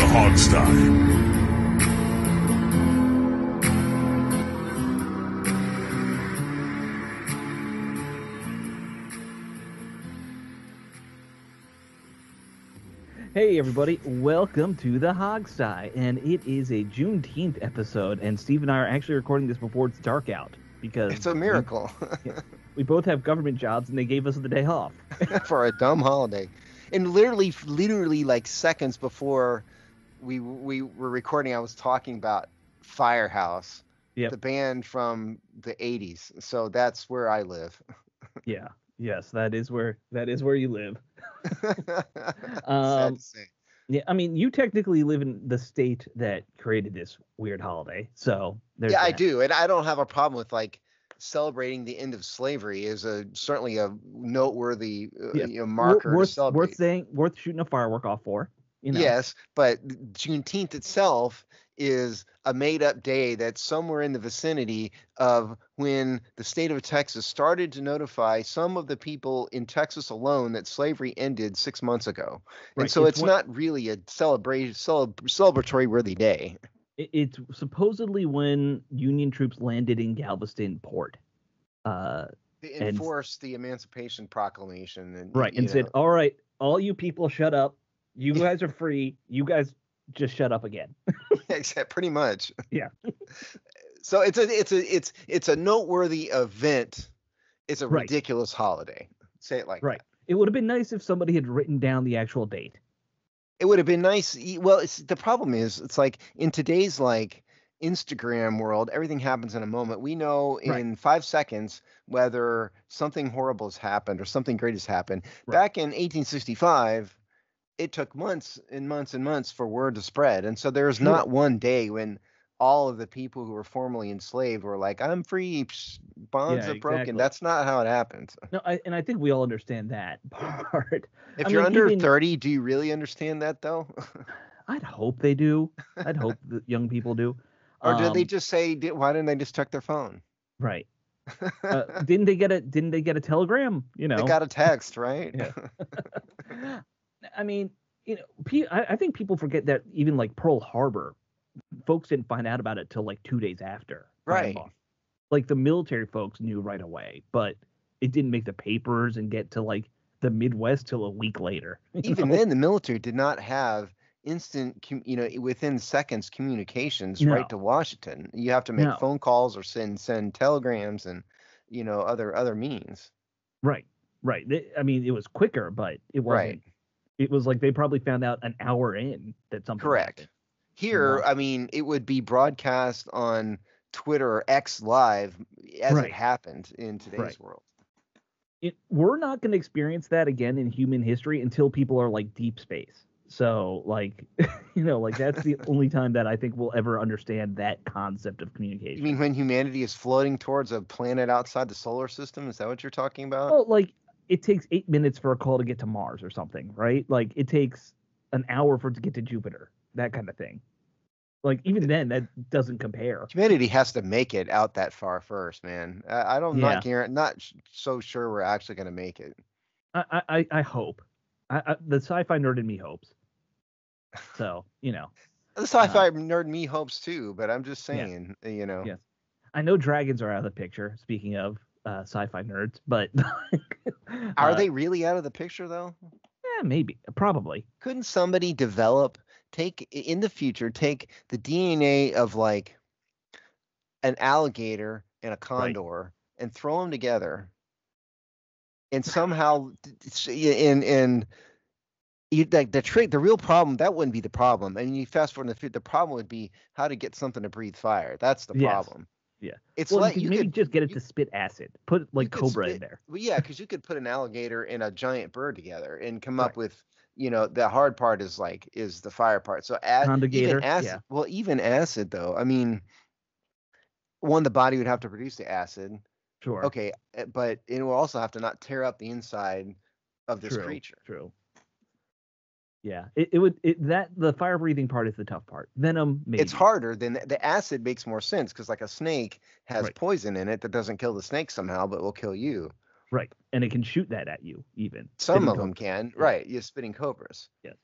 Hogsty. Hey everybody, welcome to the Hogsty, and it is a Juneteenth episode, and Steve and I are actually recording this before it's dark out, because It's a miracle. we both have government jobs, and they gave us the day off. For a dumb holiday. And literally like seconds before we were recording, I was talking about Firehouse, Yep. the band from the 80s. So that's where I live. Yeah, yes, that is where you live. Sad to say. Yeah, I mean, you technically live in the state that created this weird holiday, so there's Yeah, I that. do. And I don't have a problem with like celebrating the end of slavery is certainly a noteworthy Yeah, marker to worth celebrate. worth shooting a firework off for. Yes, but Juneteenth itself is a made-up day that's somewhere in the vicinity of when the state of Texas started to notify some of the people in Texas alone that slavery ended 6 months ago. And Right, so it's not really a celebratory worthy day. It's supposedly when Union troops landed in Galveston Port. To And enforce the Emancipation Proclamation and right, and said, "All right, all you people, shut up. You guys are free. You guys just shut up again." except pretty much. Yeah. So it's a noteworthy event. It's a Right. ridiculous holiday. Say it like Right. that. It would have been nice if somebody had written down the actual date. It would have been nice. Well, the problem is, it's like in today's like Instagram world, everything happens in a moment. We know in 5 seconds whether something horrible has happened or something great has happened. Right. Back in 1865, it took months and months and months for word to spread. And so there's not one day when all of the people who were formerly enslaved were like, I'm free, bonds are broken. Exactly. That's not how it happens. No, I think we all understand that part. If you're under 30, do you really understand that though? I'd hope they do. I'd hope that young people do. Or did they just say, why didn't they just check their phone? Right. Didn't they get a telegram? They got a text, right? Yeah. I mean, I think people forget that even like Pearl Harbor, folks didn't find out about it till like 2 days after. Right. Like the military folks knew right away, but it didn't make the papers and get to like the Midwest till a week later. Even then, the military did not have instant, within seconds communications right to Washington. You have to make phone calls or send telegrams and, other means. Right. I mean, it was quicker, but it wasn't. Right. It was like they probably found out an hour in that something. Correct. happened. Here, I mean, it would be broadcast on Twitter or X Live as it happened in today's world. We're not going to experience that again in human history until people are like deep space. So, like, like that's the only time that I think we'll ever understand that concept of communication. You mean when humanity is floating towards a planet outside the solar system? Is that what you're talking about? Well, like, it takes 8 minutes for a call to get to Mars or something, right? Like, it takes an hour for it to get to Jupiter, that kind of thing. Like, even then, that doesn't compare. Humanity has to make it out that far first, man. Not so sure we're actually going to make it. I hope. The sci-fi nerd in me hopes. So, The sci-fi nerd in me hopes too, but I'm just saying, Yes. I know dragons are out of the picture, speaking of sci-fi nerds, but are they really out of the picture though? Yeah, maybe, probably. Couldn't somebody take the DNA of like an alligator and a condor and throw them together, and somehow the real problem, that wouldn't be the problem. And you fast forward in the future, the problem would be how to get something to breathe fire. That's the problem. Yeah. It's you could just get it to spit acid. Put like Cobra in there. Well, yeah, because you could put an alligator and a giant bird together and come up with, the hard part is the fire part. So even acid. Well, even acid though. I mean, the body would have to produce the acid. Sure. Okay, but it will also have to not tear up the inside of this creature. True. Yeah, the fire breathing part is the tough part. Venom, maybe. It's harder than the acid makes more sense because like a snake has poison in it that doesn't kill the snake somehow, but will kill you. Right, and it can shoot that at you even. Some of them can. Right, you're spitting cobras. Yes.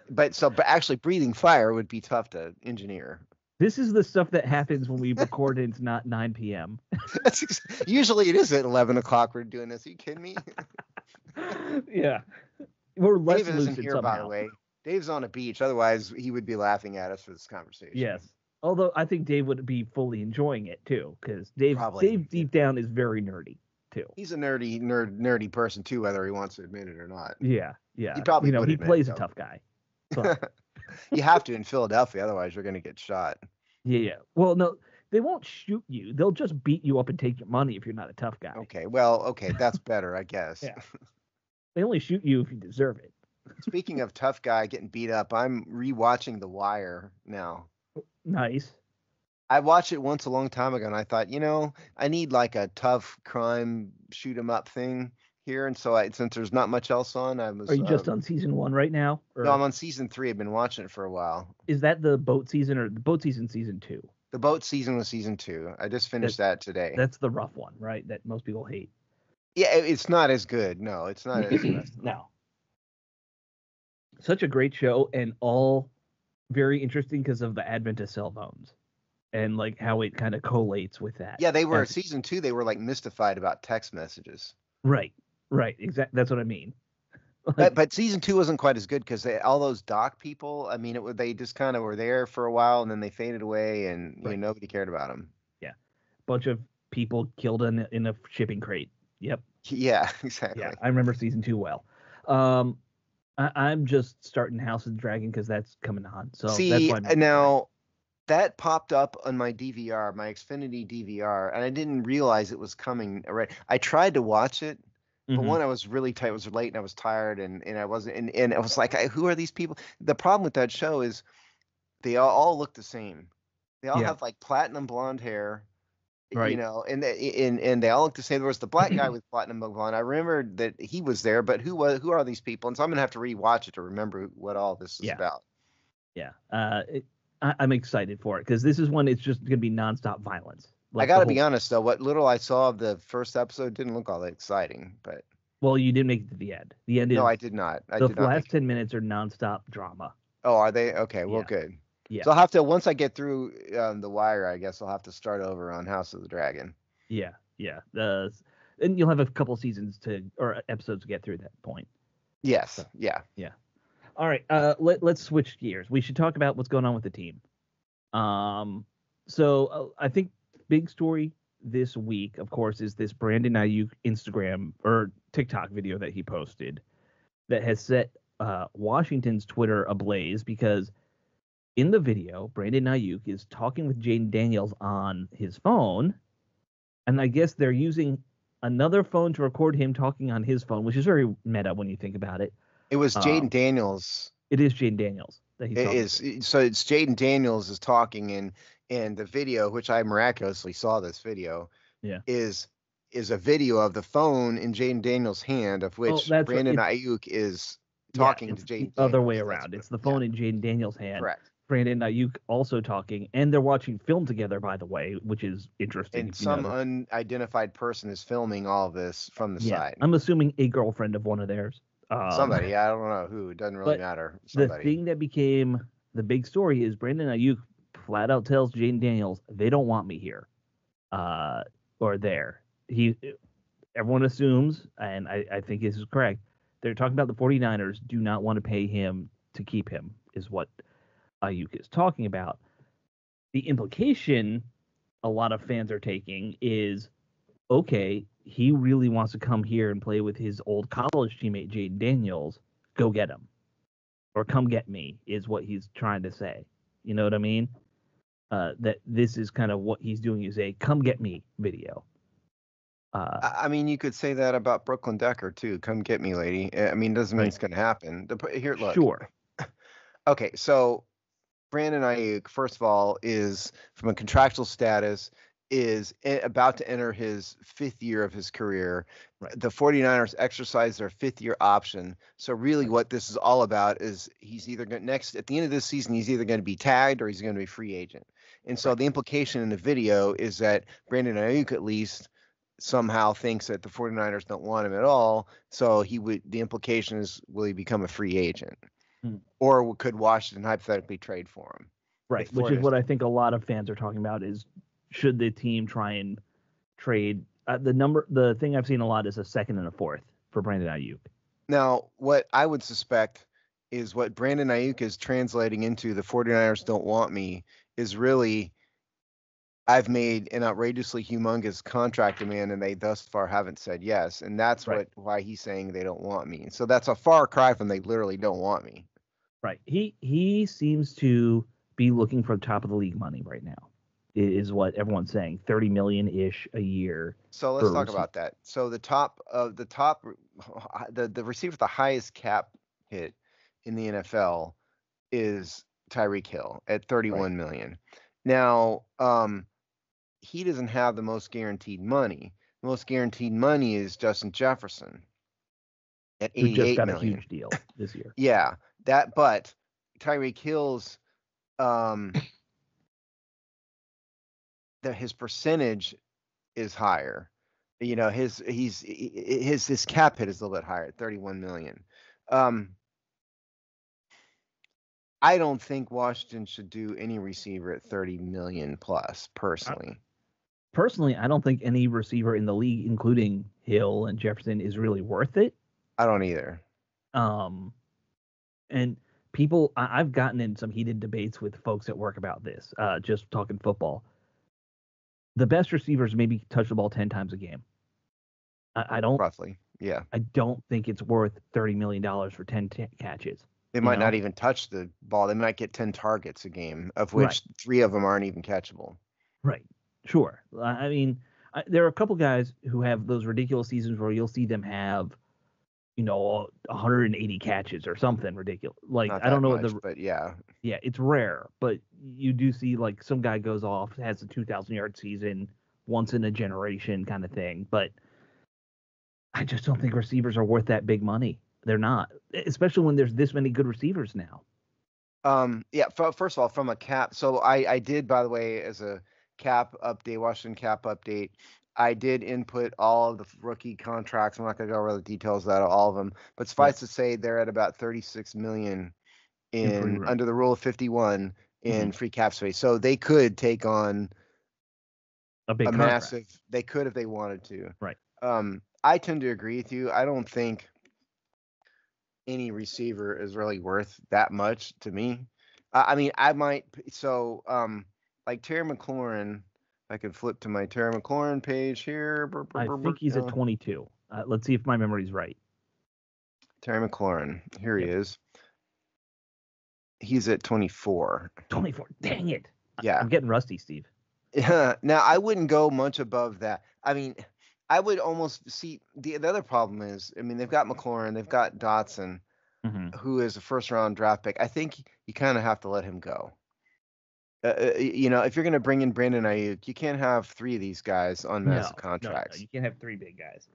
But actually breathing fire would be tough to engineer. This is the stuff that happens when we record and it's not 9 p.m. Usually it is at 11 o'clock we're doing this. Are you kidding me? Yeah. We're less David isn't lucid here, somehow. by the way. Dave's on a beach. Otherwise, he would be laughing at us for this conversation. Yes. Although I think Dave would be fully enjoying it too, because Dave deep down is very nerdy too. He's a nerdy person too, whether he wants to admit it or not. Yeah. He probably would he admit plays it, a tough guy. You have to in Philadelphia, otherwise you're going to get shot. Yeah. Well, no, they won't shoot you. They'll just beat you up and take your money if you're not a tough guy. Okay, that's better, I guess. Yeah. They only shoot you if you deserve it. Speaking of tough guy getting beat up, I'm rewatching The Wire now. Nice. I watched it once a long time ago, and I thought, I need like a tough crime shoot 'em up thing here, and so since there's not much else on, I was. Are you just on season 1 right now? Or... No, I'm on season 3. I've been watching it for a while. Is that the boat season or the boat season 2? The boat season was season 2. I just finished that today. That's the rough one, right? That most people hate. Yeah, it's not as good. No, it's not as good. No. Such a great show, and all very interesting because of the advent of cell phones and like how it kind of collates with that. Yeah, they were season 2. They were like mystified about text messages. Right. Exactly. That's what I mean. But season 2 wasn't quite as good because all those doc people. I mean, they just kind of were there for a while and then they faded away, and nobody cared about them. Yeah, bunch of people killed in a shipping crate. Yep. Yeah, exactly. Yeah, I remember season 2 well. I'm just starting House of the Dragon because that's coming on. So see, that's why now that popped up on my DVR, my Xfinity DVR, and I didn't realize it was coming. Right, I tried to watch it, but one, I was really tight. It was late, and I was tired, and I wasn't. And I was like, who are these people? The problem with that show is they all look the same. They all have like platinum blonde hair. Right. And they all look the same. There was the black guy with platinum blonde. I remember that he was there, but who are these people? And so I'm gonna have to rewatch it to remember what all this is about. Yeah. I'm excited for it because this is one. It's just gonna be nonstop violence. Like, I gotta be honest though, what little I saw of the first episode didn't look all that exciting. But well, you didn't make it to the end. The end is no, I did not. The last 10 minutes are nonstop drama. Oh, are they? Okay, well, good. Yeah. So I'll have to, once I get through The Wire, I guess I'll have to start over on House of the Dragon. Yeah. And you'll have a couple seasons or episodes to get through that point. Yes. So, yeah. All right. Let's switch gears. We should talk about what's going on with the team. So I think big story this week, of course, is this Brandon Aiyuk Instagram or TikTok video that he posted that has set Washington's Twitter ablaze because in the video, Brandon Aiyuk is talking with Jaden Daniels on his phone, and I guess they're using another phone to record him talking on his phone, which is very meta when you think about it. It was Jaden Daniels. It is Jaden Daniels that he's talking to. So it's Jaden Daniels is talking, and the video, which I miraculously saw this video, is a video of the phone in Jaden Daniels' hand, of which Brandon Aiyuk is talking to Jaden Daniels. Other way around. It's the phone in Jaden Daniels' hand. Correct. Brandon Aiyuk also talking, and they're watching film together, by the way, which is interesting. And some unidentified person is filming all of this from the side. I'm assuming a girlfriend of one of theirs. Somebody, I don't know who. It doesn't really matter. Somebody. The thing that became the big story is Brandon Aiyuk flat out tells Jaden Daniels they don't want me here, or there. Everyone assumes, and I think this is correct. They're talking about the 49ers do not want to pay him to keep him, is what Aiyuk is talking about. The implication a lot of fans are taking is, okay, he really wants to come here and play with his old college teammate Jaden Daniels. Go get him, or come get me, is what he's trying to say. You know what I mean? That this is kind of what he's doing, is a come get me video. I mean, you could say that about Brooklyn Decker too. Come get me, lady. I mean, doesn't mean it's going to happen. Here, look. Sure. Okay, so Brandon Aiyuk, first of all, is from a contractual status, is about to enter his 5th year of his career. Right. The 49ers exercise their 5th year option. So really what this is all about is he's either going at the end of this season, he's either going to be tagged or he's going to be a free agent. And so the implication in the video is that Brandon Aiyuk at least somehow thinks that the 49ers don't want him at all. So the implication is, will he become a free agent? Hmm. or could Washington hypothetically trade for him? Right, which is what I think a lot of fans are talking about is should the team try and trade the thing I've seen a lot is a second and a fourth for Brandon Aiyuk. Now, what I would suspect is what Brandon Aiyuk is translating into the 49ers don't want me is really I've made an outrageously humongous contract demand and they thus far haven't said yes. And that's Right. why he's saying they don't want me. So that's a far cry from they literally don't want me. Right. He seems to be looking for top of the league money right now. Is what everyone's saying. 30 million ish a year. So let's talk about that. So the receiver with the highest cap hit in the NFL is Tyreek Hill at 31 million. Now, he doesn't have the most guaranteed money. The most guaranteed money is Justin Jefferson at 88 who just got million. a huge deal this year. Yeah, but Tyreek Hill's his percentage is higher. You know, his cap hit is a little bit higher at 31 million. I don't think Washington should do any receiver at 30 million plus, personally. Personally, I don't think any receiver in the league, including Hill and Jefferson, is really worth it. I don't either. And people, I've gotten in some heated debates with folks at work about this, just talking football. The best receivers maybe touch the ball 10 times a game. I don't. Roughly, yeah. I don't think it's worth $30 million for 10 catches. They might not even touch the ball. They might get 10 targets a game, of which 3 of them aren't even catchable. Right. Sure. I mean, there are a couple guys who have those ridiculous seasons where you'll see them have, 180 catches or something ridiculous. Like, I don't know much, but yeah. Yeah, it's rare, but you do see like some guy goes off, has a 2,000-yard season, once in a generation kind of thing. But I just don't think receivers are worth that big money. They're not, especially when there's this many good receivers now. Yeah. First of all, from a cap, so I did, by the way, as a cap update, Washington cap update, I did input all of the rookie contracts. I'm not going to go over the details of that, all of them, but suffice to say they're at about 36 million in under the rule of 51 in free cap space. So they could take on a massive. They could if they wanted to. Right. I tend to agree with you. I don't think any receiver is really worth that much to me. I mean, I might. So, like Terry McLaurin, I can flip to my Terry McLaurin page here. I think he's at 22. Let's see if my memory's right. Terry McLaurin, here he is. He's at 24. 24. Dang it. Yeah. I'm getting rusty, Steve. Yeah. Now, I wouldn't go much above that. I mean, I would almost see the other problem is, I mean, they've got McLaurin, they've got Dotson, who is a first-round draft pick. I think you kind of have to let him go. If you're going to bring in Brandon Aiyuk, you can't have 3 of these guys on massive contracts. No, you can't have 3 big guys.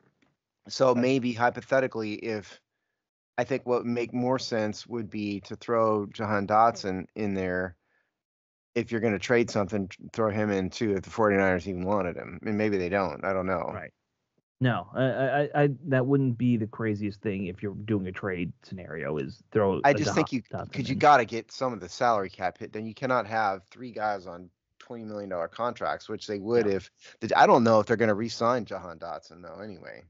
So maybe hypothetically, I think what would make more sense would be to throw Jahan Dotson in there. If you're going to trade something, throw him in too. If the 49ers even wanted him, and maybe they don't. I don't know. Right. No, I that wouldn't be the craziest thing if you're doing a trade scenario. Is throw. I just think because you got to get some of the salary cap hit. Then you cannot have 3 guys on $20 million contracts, which they would if. I don't know if they're going to re-sign Jahan Dotson though. Anyway.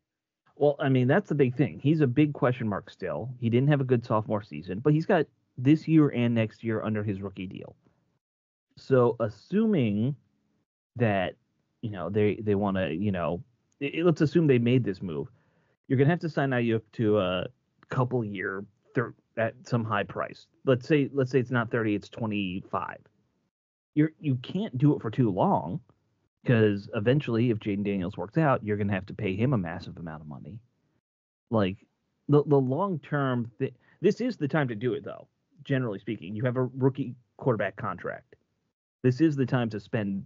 Well, I mean, that's the big thing. He's a big question mark still. He didn't have a good sophomore season, but he's got this year and next year under his rookie deal. So assuming that, they want to, let's assume they made this move. You're going to have to sign Aiyuk to a couple year at some high price. Let's say it's not 30, it's 25. You can't do it for too long. Because eventually, if Jaden Daniels works out, you're going to have to pay him a massive amount of money. Like, the long-term... this is the time to do it, though, generally speaking. You have a rookie quarterback contract. This is the time to spend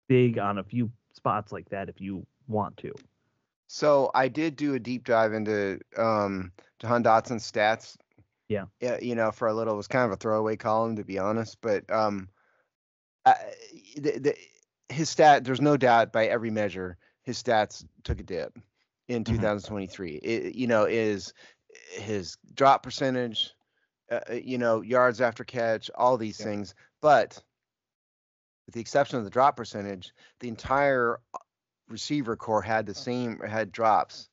big on a few spots like that if you want to. So, I did do a deep dive into Jahan Dotson's stats. Yeah. For a little... It was kind of a throwaway column, to be honest. But his there's no doubt by every measure, his stats took a dip in 2023. Is his drop percentage, yards after catch, all these Yep. things. But with the exception of the drop percentage, the entire receiver core had drops.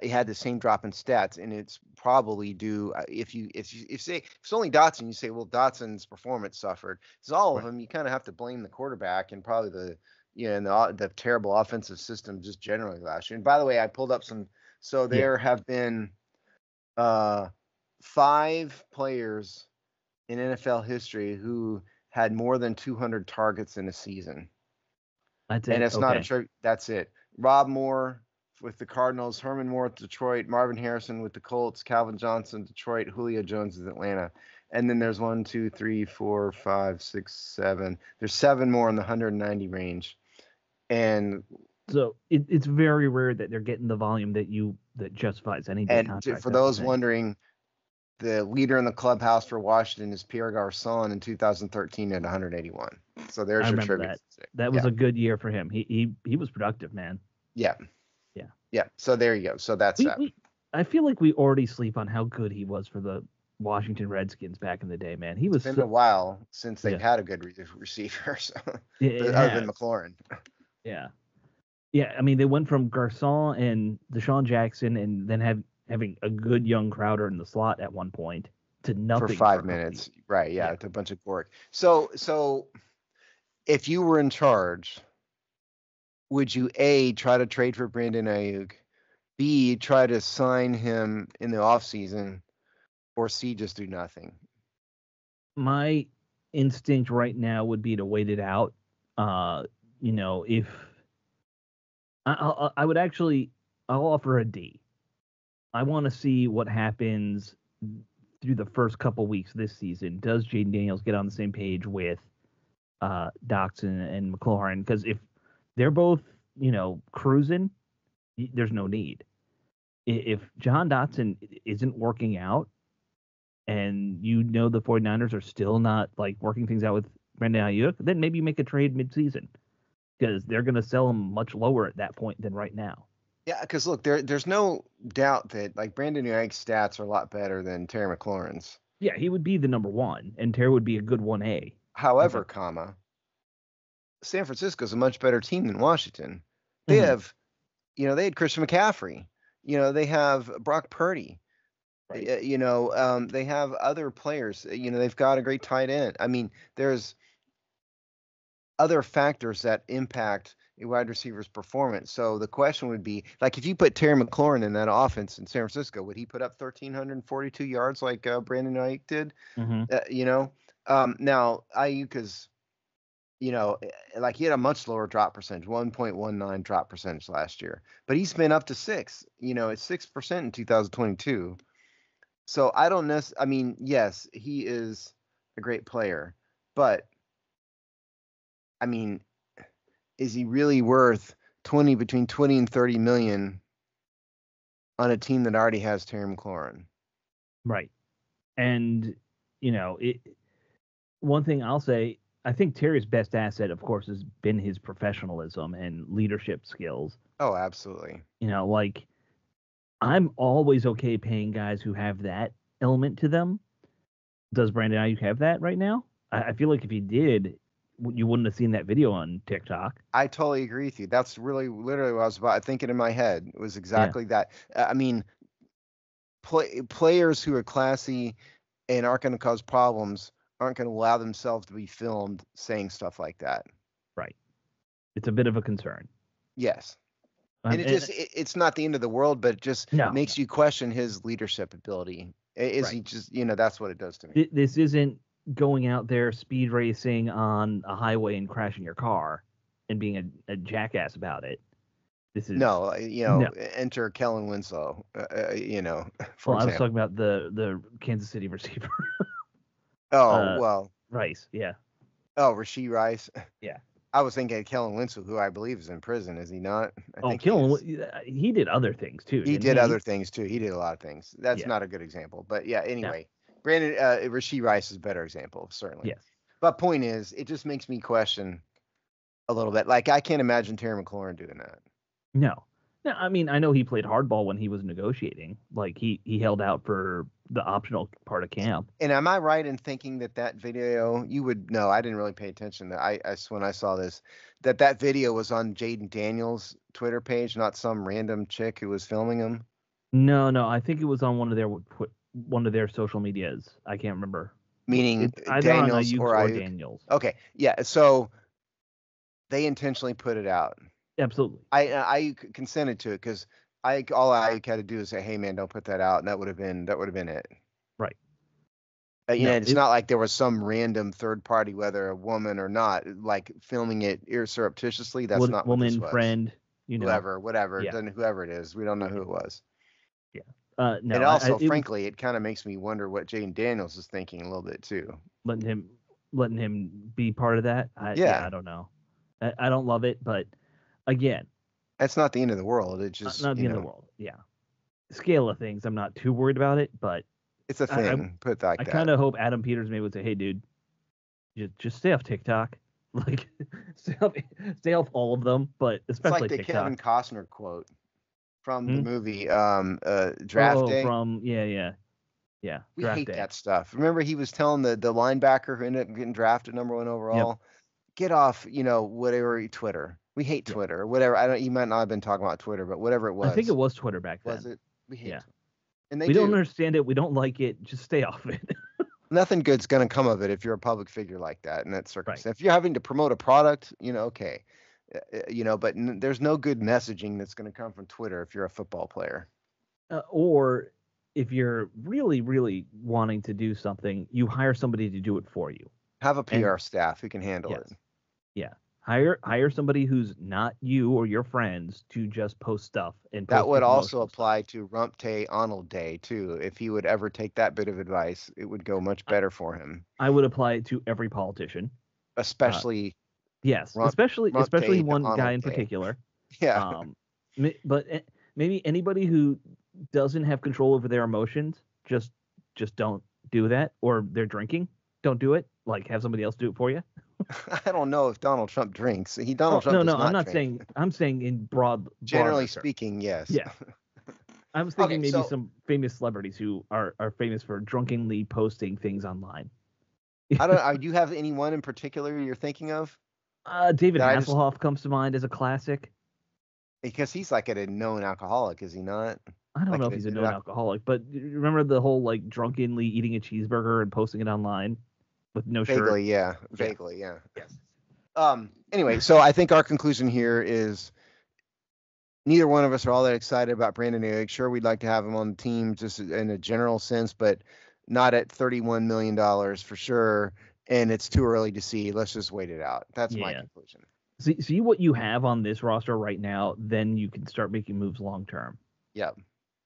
It had the same drop in stats, and it's probably due. If say if it's only Dotson, you say, well, Dotson's performance suffered. It's all of Right. them. You kind of have to blame the quarterback and probably the terrible offensive system just generally last year. And by the way, I pulled up some. So Yeah. there have been 5 players in NFL history who had more than 200 targets in a season. That's And it. it's not a Okay. tribute. That's it. Rob Moore with the Cardinals, Herman Moore with Detroit, Marvin Harrison with the Colts, Calvin Johnson, Detroit, Julio Jones with Atlanta. And then there's 1, 2, 3, 4, 5, 6, 7. There's 7 more in the 190 range. And So it's very rare that they're getting the volume that justifies any big contract. for That's the those thing. wondering, the leader in the clubhouse for Washington is Pierre Garcon in 2013 at 181. So there's I your remember trivia. that. That was Yeah. a good year for him. He was productive, man. Yeah. Yeah. Yeah. So there you go. So that's We that. we I feel like we already sleep on how good he was for the Washington Redskins back in the day, man. He was It's been a while since they've yeah. had a good receiver, so, It other than has. McLaurin. Yeah. Yeah, I mean they went from Garcon and Deshaun Jackson and then having a good young Crowder in the slot at one point to For nothing for a 5 couple minutes. years. Right, yeah, Yeah. it's a bunch of pork. So if you were in charge, would you A, try to trade for Brandon Ayuk, B, try to sign him in the offseason, or C, just do nothing? My instinct right now would be to wait it out. Uh, if I would actually, I'll offer a D. I want to see what happens through the first couple weeks this season. Does Jaden Daniels get on the same page with Doxson and McLaurin? Because if they're both, cruising, there's no need. If John Dotson isn't working out, and the 49ers are still not like working things out with Brandon Aiyuk, then maybe you make a trade midseason because they're going to sell him much lower at that point than right now. Yeah, because look, there's no doubt that like Brandon Ayuk's stats are a lot better than Terry McLaurin's. Yeah, he would be the number one, and Terry would be a good 1A. However, San Francisco's a much better team than Washington. They Mm-hmm. have, they had Christian McCaffrey. They have Brock Purdy. Right. They have other players. They've got a great tight end. I mean, there's other factors that impact a wide receiver's performance. So the question would be, like, if you put Terry McLaurin in that offense in San Francisco, would he put up 1,342 yards like Brandon Ayuk did? Mm-hmm. Now Ayuk is, like he had a much lower drop percentage, 1.19 drop percentage last year, but he's been up to 6. It's 6% in 2022. So I don't I mean, yes, he is a great player, but I mean, is he really worth between 20 and 30 million on a team that already has Terry McLaurin? Right. And one thing I'll say, I think Terry's best asset, of course, has been his professionalism and leadership skills. Oh, absolutely. Like I'm always okay paying guys who have that element to them. Does Brandon Ayuk have that right now? I feel like if he did, you wouldn't have seen that video on TikTok. I totally agree with you. That's really literally what I was about thinking in my head. It was Yeah. exactly that. I mean, players who are classy and aren't going to cause problems aren't going to allow themselves to be filmed saying stuff like that. Right. It's a bit of a concern. Yes. And it's not the end of the world, but it just makes you question his leadership ability. Is he just, that's what it does to me. This isn't going out there speed racing on a highway and crashing your car and being a jackass about it. This is enter Kellen Winslow, for well, example. I was talking about the Kansas City receiver. Well. Rice, yeah. Oh, Rashee Rice. Yeah. I was thinking of Kellen Winslow, who I believe is in prison. Is he not? I think Kellen, he did other things too. He did other things too. He did a lot of things. That's not a good example, but yeah. Anyway, Brandon Rashee Rice is a better example, certainly. Yes. But point is, it just makes me question a little bit. Like I can't imagine Terry McLaurin doing that. No, No, I mean, I know he played hardball when he was negotiating. Like he held out for the optional part of camp. And am I right in thinking that that video, you would know, I didn't really pay attention. When I saw this, that video was on Jaden Daniels' Twitter page, not some random chick who was filming him. No, I think it was on one of their social medias. I can't remember. Meaning It's either on Daniels Aiyuk's or or Aiyuk. Daniels. Okay, yeah. So they intentionally put it out. Absolutely. I consented to it because all Aiyuk had to do is say, "Hey, man, don't put that out," and that would have been it. Right. You know, it's not like there was some random third party, whether a woman or not, like filming it surreptitiously. That's not what this woman, was. friend, Whoever, Yeah. whoever it is, we don't know who it was. Yeah. No. And also, It frankly, it kind of makes me wonder what Jaden Daniels is thinking a little bit too. letting him be part of that. I don't know. I don't love it, but again, that's not the end of the world. It's just not the end of the world. Yeah. Scale of things, I'm not too worried about it, but it's a thing. Put it like that. I kind of hope Adam Peters maybe would say, "Hey, dude, just stay off TikTok. Like, stay off all of them, but especially it's like the TikTok." Kevin Costner quote from the movie Draft Day. Yeah. We Draft hate Day. that stuff. Remember, he was telling the linebacker who ended up getting drafted number 1 overall, get off, whatever Twitter. We hate Twitter or whatever. I don't. You might not have been talking about Twitter, but whatever it was. I think it was Twitter back then. Was it? We hate it. And we don't understand it. We don't like it. Just stay off it. Nothing good's going to come of it if you're a public figure like that in that circumstance. Right. If you're having to promote a product, okay, but there's no good messaging that's going to come from Twitter if you're a football player. Or if you're really, really wanting to do something, you hire somebody to do it for you. Have a PR staff who can handle it. Yeah. Hire somebody who's not you or your friends to just post stuff. And that would also apply to Rumpte Arnold Day too. If he would ever take that bit of advice, it would go much better for him. I would apply it to every politician, especially. Especially one guy in particular. Yeah. But maybe anybody who doesn't have control over their emotions, just don't do that. Or they're drinking, don't do it. Like, have somebody else do it for you. I don't know if Donald Trump drinks. Trump no, does not I'm not drink. saying. I'm saying in generally speaking, yes. Yeah. I was thinking maybe some famous celebrities who are famous for drunkenly posting things online. I don't. Do you have anyone in particular you're thinking of? David Hasselhoff comes to mind as a classic. Because he's like a known alcoholic, is he not? I don't know if he's a known alcoholic, but remember the whole like drunkenly eating a cheeseburger and posting it online with no shirt? Vaguely, yeah. Yes. Anyway, so I think our conclusion here is neither one of us are all that excited about Brandon Aiyuk. Sure, we'd like to have him on the team just in a general sense, but not at $31 million for sure. And it's too early to see. Let's just wait it out. That's my conclusion. See what you have on this roster right now, then you can start making moves long term. Yeah,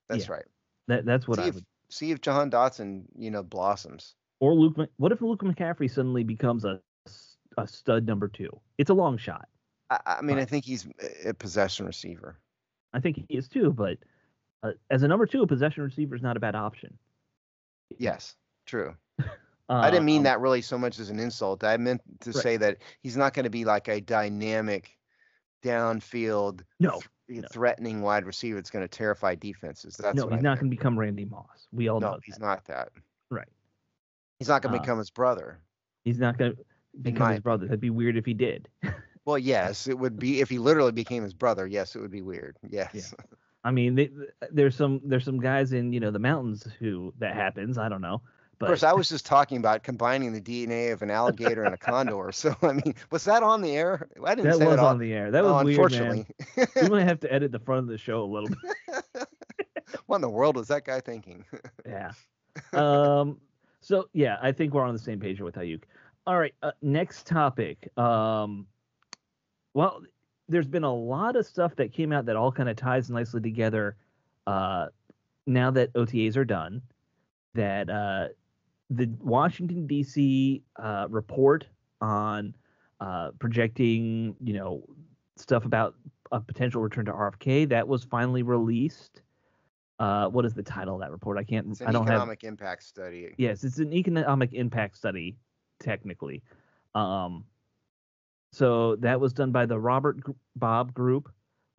that's right. That's what I would see if Jahan Dotson, blossoms. Or what if Luke McCaffrey suddenly becomes a stud number 2? It's a long shot. I mean, I think he's a possession receiver. I think he is too, but as a number 2, a possession receiver is not a bad option. Yes, true. I didn't mean that really so much as an insult. I meant to say that he's not going to be like a dynamic downfield, threatening wide receiver that's going to terrify defenses. He's not going to become Randy Moss. We all know that. He's not that. Right. He's not going to become his brother. He's not going to become his brother. That'd be weird if he did. Well, yes, it would be if he literally became his brother. Yes, it would be weird. Yes. Yeah. I mean, there's some guys in the mountains who that happens. I don't know. But... Of course, I was just talking about combining the DNA of an alligator and a condor. So, I mean, was that on the air? I didn't say that was on the air. That was weird, unfortunately. Man. We might have to edit the front of the show a little bit. What in the world was that guy thinking? Yeah. So, yeah, I think we're on the same page with Aiyuk. All right, next topic. Well, there's been a lot of stuff that came out that all kind of ties nicely together now that OTAs are done, that the Washington, D.C. Report on projecting, stuff about a potential return to RFK, that was finally released. What is the title of that report? It's an economic impact study. Yes, it's an economic impact study, technically. So that was done by the Robert Bob Group,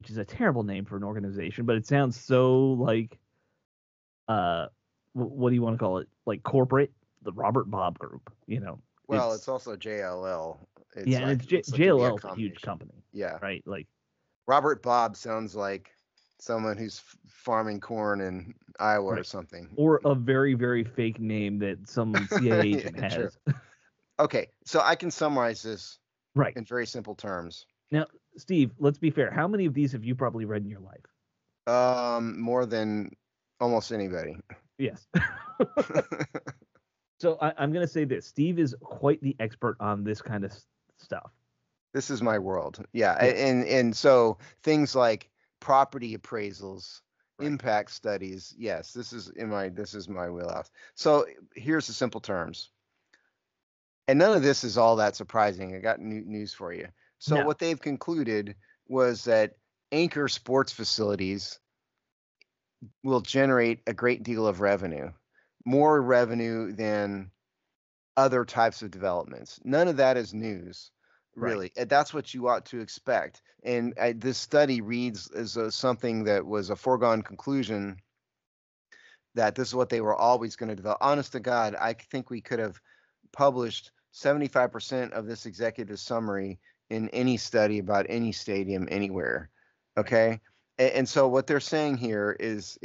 which is a terrible name for an organization, but it sounds so like what do you want to call it? Like corporate, the Robert Bob Group. Well, it's It's also JLL. yeah, It's and like it's it looks like it'd be a JLL is a huge combination. company, Yeah. right? Like Robert Bob sounds like someone who's farming corn in Iowa or right, something. or a very very fake name that some CIA Yeah, agent true. has. Okay, so I can summarize this Right. in very simple terms. Now, Steve, let's be fair. How many of these have you probably read in your life? More than almost anybody. Yes. So I'm going to say this. Steve is quite the expert on this kind of stuff. This is my world. Yeah, Yes. and so things like property appraisals, Right. impact studies. Yes, this is my wheelhouse. So here's the simple terms. And none of this is all that surprising. I got news for you. So No. what they've concluded was that anchor sports facilities will generate a great deal of revenue, more revenue than other types of developments. None of that is news, Right. really. That's what you ought to expect. And this study reads as something that was a foregone conclusion that this is what they were always going to develop. Honest to God, I think we could have published 75% of this executive summary in any study about any stadium anywhere. Right. Okay. And so what they're saying here is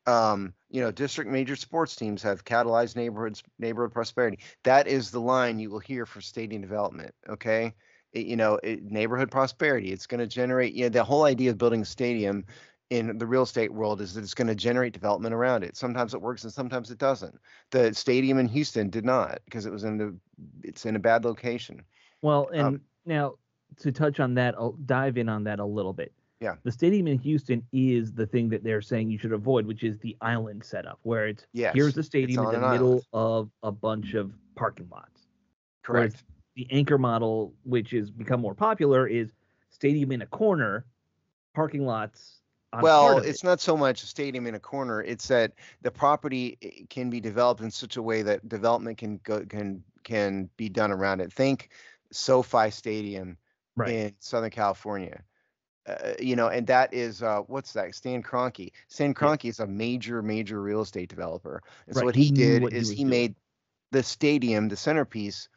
district major sports teams have catalyzed neighborhood prosperity. That is the line you will hear for stadium development. Okay. Neighborhood prosperity. It's going to generate, the whole idea of building a stadium in the real estate world is that it's going to generate development around it. Sometimes it works and sometimes it doesn't. The stadium in Houston did not because it's in a bad location. Well, Um, and now to touch on that, I'll dive in on that a little bit. yeah. The stadium in Houston is the thing that they're saying you should avoid, which is the island setup, where here's Yes. the It's stadium in on the an island. middle of a bunch of parking lots. Whereas Correct. the anchor model, which has become more popular, is stadium in a corner, parking lots on part Well, of it. it's not so much a stadium in a corner. It's that the property can be developed in such a way that development can be done around it. Think SoFi Stadium Right. in Southern California. And that is what's that? Stan Kroenke. Stan Yes. Kroenke is a major real estate developer, and so Right. what He he knew did what he is was he doing. made the stadium the centerpiece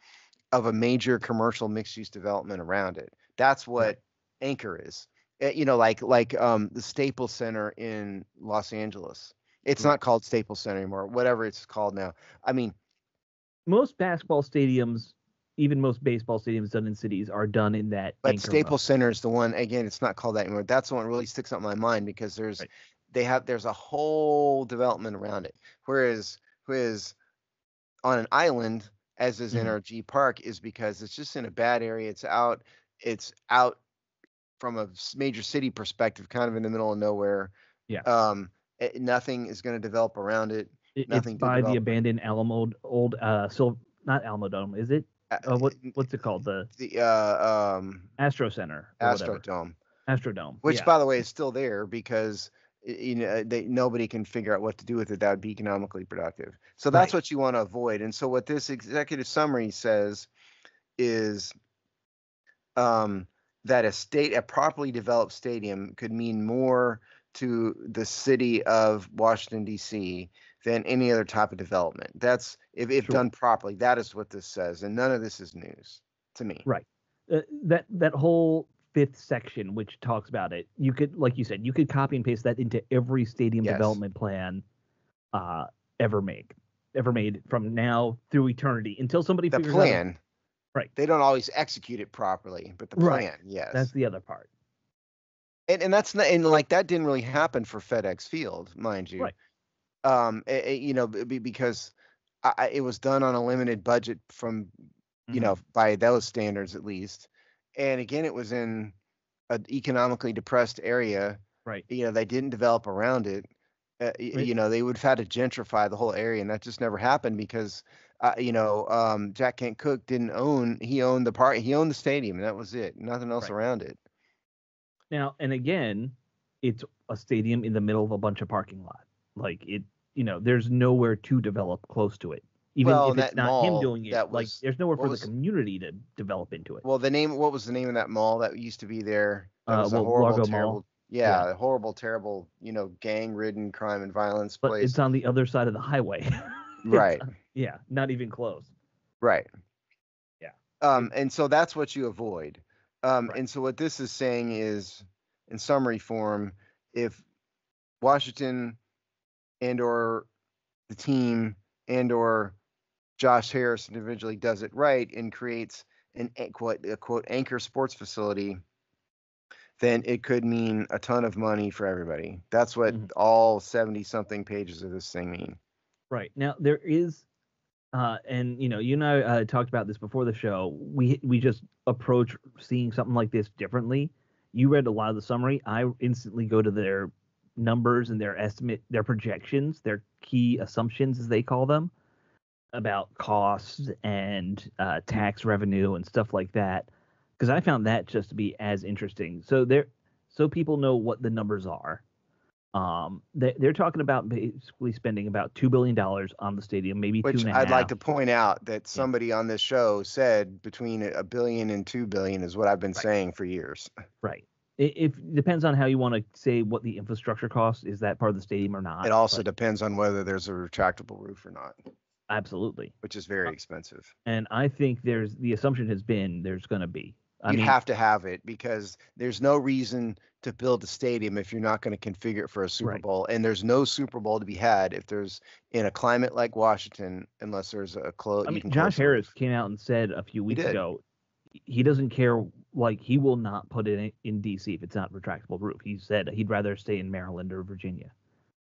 of a major commercial mixed-use development around it. That's Right. what Anchor is. The Staples Center in Los Angeles. It's Right. not called Staples Center anymore, whatever it's called now. I mean, Most basketball stadiums, even most baseball stadiums done in cities, are done in that but anchor mode. Staples Center is the one. Again, it's not called that anymore. That's the one that really sticks out in my mind because Right. there's a whole development around it. Whereas on an island, as is Hmm. NRG Park, is because it's just in a bad area. It's out from a major city perspective, kind of in the middle of nowhere. Yeah. Nothing is going to develop around it. It's Nothing to by the develop. abandoned Alamo old not Alamo Dome, is it? Uh, What's it called? The the Astro Center or whatever. Astrodome, Astrodome. which Yeah. by the way is still there because nobody can figure out what to do with it that would be economically productive. So that's Right. what you want to avoid. And so what this executive summary says is um, that a properly developed stadium could mean more to the city of Washington D.C. than any other type of development. That's if Sure. done properly. That is what this says, and none of this is news to me. Right. That whole fifth section, which talks about it, you could, like you said, you could copy and paste that into every stadium Yes, development plan uh, ever made from now through eternity until somebody the figures out a plan. right. They don't always execute it properly, but the Right. plan, yes. That's the other part. And that's not, and like that didn't really happen for FedEx Field, mind you. Right. Because it was done on a limited budget from, Hmm. by those standards at least. And again, it was in an economically depressed area. Right. They didn't develop around it. Right. They would have had to gentrify the whole area, and that just never happened because, Jack Kent Cooke didn't own. He owned the park. He owned the stadium, and that was it. Nothing else Right. around it. Now, and again, it's a stadium in the middle of a bunch of parking lot. Like there's nowhere to develop close to it. even Well, if and it's that not him mall doing it. that Like, was there's nowhere what for the was community to develop into it. well the name. What was the name of that mall that used to be there? That was a Well, horrible, Largo Mall, terrible. yeah, Yeah, a horrible, terrible. Gang-ridden, crime and violence but place. it's on the other side of the highway. it's Right. yeah, not even close. Right. Yeah, it, And so that's what you avoid. right. And so what this is saying is, in summary form, if Washington and or the team and or Josh Harris individually does it right and creates a quote anchor sports facility, then it could mean a ton of money for everybody. That's what Mhm. all 70 something pages of this thing mean. Right now there is and you and I talked about this before the show. We just approach seeing something like this differently. You read a lot of the summary. I instantly go to their numbers and their estimate, their projections, their key assumptions, as they call them, about costs and tax revenue and stuff like that. Because I found that just to be as interesting. So people know what the numbers are. They're talking about basically spending about $2 billion on the stadium, maybe two Which and a I'd like half. to point out that Yeah, somebody on this show said between a billion and 2 billion is what I've been right, saying for years. right. It depends on how you want to say what the infrastructure cost is, that part of the stadium or It not. also But depends on whether there's a retractable roof or not, absolutely. which is very Uh, expensive. and I think the assumption has been there's going to be. I You'd mean, have to have it because there's no reason to build a stadium if you're not going to configure it for a Super right. Bowl. And there's no Super Bowl to be had if there's in a climate like Washington, unless there's I you mean, can Josh close the Harris roof. came out and said a few He weeks did. ago he doesn't care. Like, he will not put it in DC if it's not retractable roof. He said he'd rather stay in Maryland or Virginia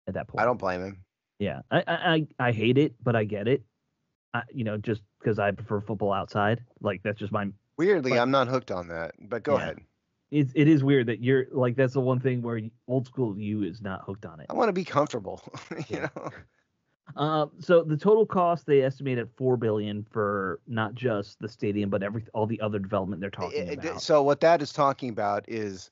at that I point. don't blame him. Yeah, I hate it, but I get it. Just because I prefer football outside. Like, that's just my. Weirdly, But I'm not hooked on that, but go yeah, ahead. it is weird that you're like, that's the one thing where old school you is not hooked on it. I want to be comfortable, you Yeah. know. So the total cost they estimate at $4 billion for not just the stadium, but all the other development they're talking about. So what that is talking about is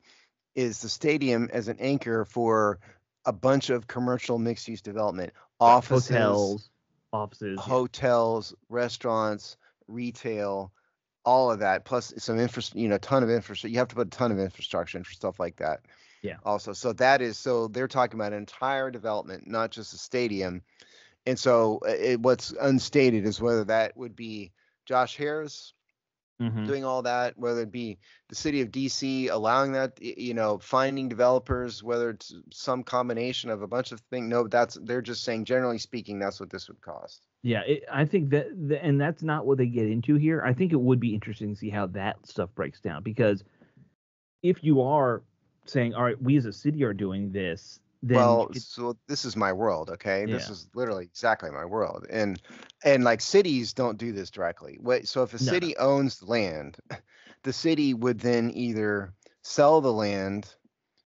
the stadium as an anchor for a bunch of commercial mixed use development, Right. offices, Hotels, offices, yeah. hotels, restaurants, retail, all of that, plus some ton of infrastructure. You have to put a ton of infrastructure in for stuff like that. Yeah. Also, so they're talking about an entire development, not just a stadium. And so what's unstated is whether that would be Josh Harris Mm-hmm. doing all that, whether it be the city of DC allowing that, finding developers, whether it's some combination of a bunch of things. No, they're just saying, generally speaking, that's what this would cost. Yeah, I think that, and that's not what they get into here. I think it would be interesting to see how that stuff breaks down, because if you are saying, all right, we as a city are doing this, then Well, so this is my world, okay? This yeah, is literally exactly my world. And like cities don't do this directly. So if a no, no, city owns the land, the city would then either sell the land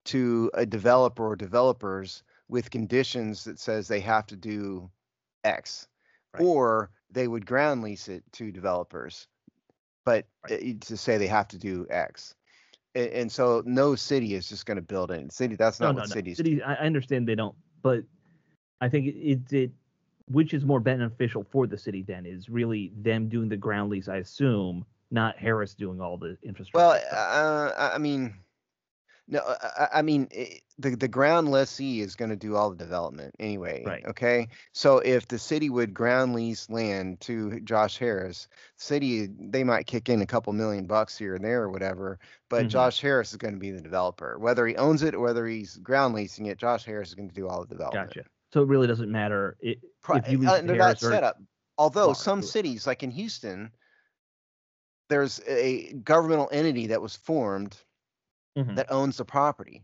to a developer or developers with conditions that says they have to do X, right, or they would ground lease it to developers, but right. to say they have to do X. And so no city is just going to build it. City, that's No, not no, what no. cities do. Cities, I understand they don't, but I think which is more beneficial for the city then is really them doing the ground lease, I assume, not Harris doing all the Well, infrastructure stuff. I mean, no, I mean, the ground lessee is going to do all the development anyway. Right. Okay, so if the city would ground lease land to Josh Harris, city they might kick in a couple $1 million here and there or whatever, but Mm-hmm. Josh Harris is going to be the developer, whether he owns it or whether he's ground leasing it. Josh Harris is going to do all the development. Gotcha. So it really doesn't matter if you lease it to Under that Harris or setup, although Clark. some cities, like in Houston, there's a governmental entity that was formed Mm-hmm. that owns the property.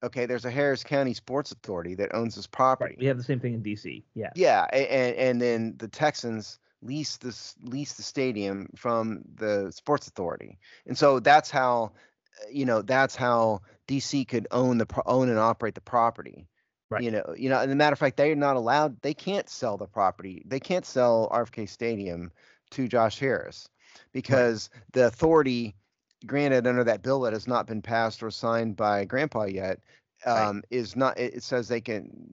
Okay, there's a Harris County Sports Authority that owns this Right. property. We have the same thing in DC. Yeah. Yeah, and then the Texans lease the stadium from the Sports Authority, and so that's how DC could own and operate the property. Right. And as a matter of fact, they're not allowed. They can't sell the property. They can't sell RFK Stadium to Josh Harris Right. because the authority granted under that bill that has not been passed or signed by Grandpa yet Right. is not. It says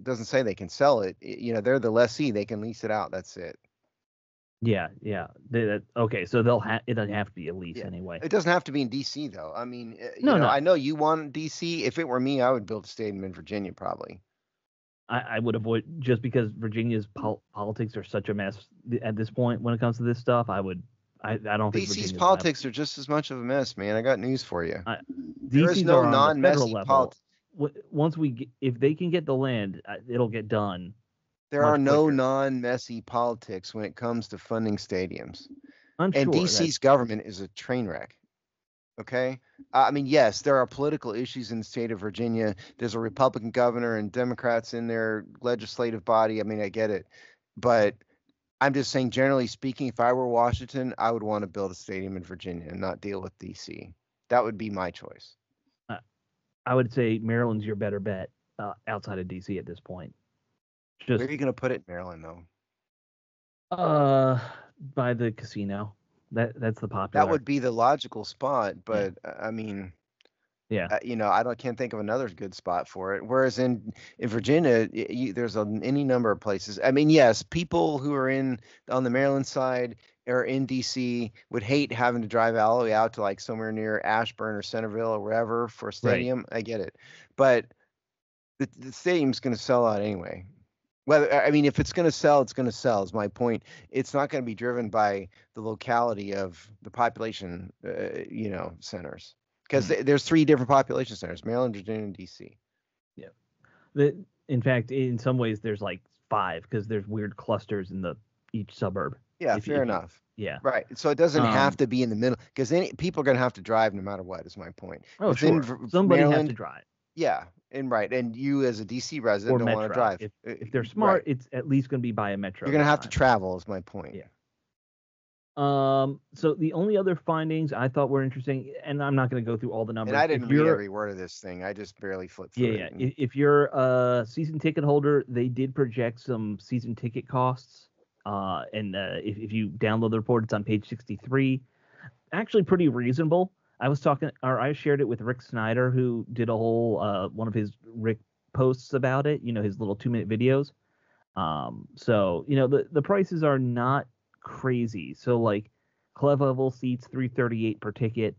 doesn't say they can sell it. They're the lessee. They can lease it out. That's it. Yeah, yeah. Okay, so it'll have to be at least Yeah. anyway. It doesn't have to be in DC though. I mean, No, I no. know you want DC. If it were me, I would build a stadium in Virginia probably. I would avoid just because Virginia's politics are such a mess at this point when it comes to this stuff. I don't think DC's Virginia's viable. politics are just as much of a mess, man. I got news for you. I, There is DC's no are on the federal non-messy level. politics. Once if they can get the land, it'll get done There are much no quicker. non-messy politics when it comes to funding stadiums. I'm And sure that. DC's government is a train wreck. Okay. I mean, yes, there are political issues in the state of Virginia. There's a Republican governor and Democrats in their legislative body. I mean, I get it. But I'm just saying, generally speaking, if I were Washington, I would want to build a stadium in Virginia and not deal with DC. That would be my choice. Uh, I would say Maryland's your better bet outside of DC at this point. Where Just are you going to put it in Maryland, though? uh by the casino. That's the That popular. would be the logical spot. Yeah. But I mean, Yeah. can't think of another good spot for it. Whereas in Virginia, there's any number of places. I mean, yes, people who are on the Maryland side or in DC would hate having to drive all the way out to like somewhere near Ashburn or Centerville or wherever for a Right. stadium. I get it, but the stadium's going to sell out anyway. Whether I mean, if it's going to sell, it's going to sell. Is my point. It's not going to be driven by the locality of the population, centers. Because Mhm. there's three different population centers: Maryland, Virginia, and DC. Yeah. In fact, in some ways, there's like five because there's weird clusters in the each suburb. Yeah, fair If you, enough. yeah. Right. So it doesn't have Um. to be in the middle because then people are going to have to drive no matter what. Is my point. If Oh, it's in sure. Somebody has to Maryland, drive yeah, and right, and you as a DC resident or don't want to Metro. drive. If they're smart, Right. it's at least going to be by a You're Metro going to this have to time. travel. Is my point. Yeah. So the only other findings I thought were interesting, and I'm not going to go through all the And numbers. I If didn't read you're, every word of this thing. I just barely flipped yeah, through yeah, it. And if you're a season ticket holder, they did project some season ticket costs. And if you download the report, it's on page 63. Actually, pretty reasonable. I shared it with Rick Snyder, who did a whole one of his Rick posts about it. His little 2-minute videos. So the prices are not crazy. So like club level seats 338 per ticket.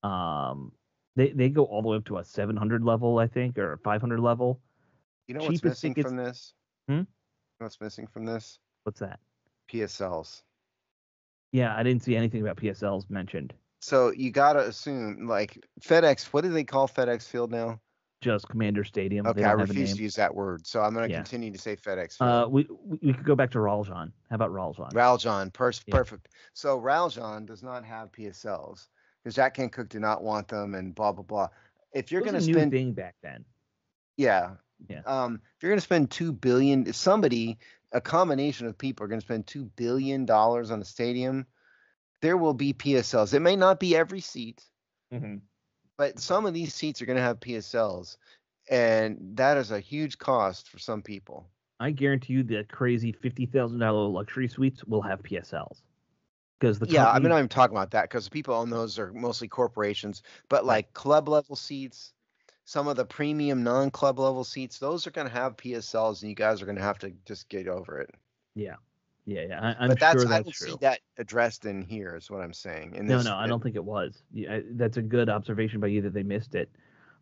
Um, they go all the way up to a 700 level, I think, or a 500 level. you know what's Cheapest missing tickets. from this? Hmm? What's missing from this? What's that? PSLs. Yeah, I didn't see anything about PSLs mentioned. So you gotta assume like FedEx. What do they call FedEx Field now? Just Commander Stadium. They Okay, I don't have a refuse to name. use that word, so I'm gonna Yeah. continue to say FedEx Field. We could go back to Raljan. How about Raljan? Raljon, Yeah. perfect. So Raljon does not have PSLs because Jack Kent Cook did not want them, and blah blah blah. If you're It was a gonna new spend, thing back then. yeah, Yeah. if you're gonna spend 2 billion, a combination of people are gonna spend $2 billion on a stadium. There will be PSLs. It may not be every seat, Mm-hmm. but some of these seats are going to have PSLs, and that is a huge cost for some people. I guarantee you that crazy $50,000 luxury suites will have PSLs because the Yeah, I mean, companies. I'm talking about that because people on those are mostly corporations, but Right. like club level seats, some of the premium non-club level seats, those are going to have PSLs, and you guys are going to have to just get over it. Yeah. Yeah. Yeah. I'm But sure I that's don't see true. that addressed in here, is what I'm saying. In No, this, no, I don't think it was. Yeah, that's a good observation by you that they missed it.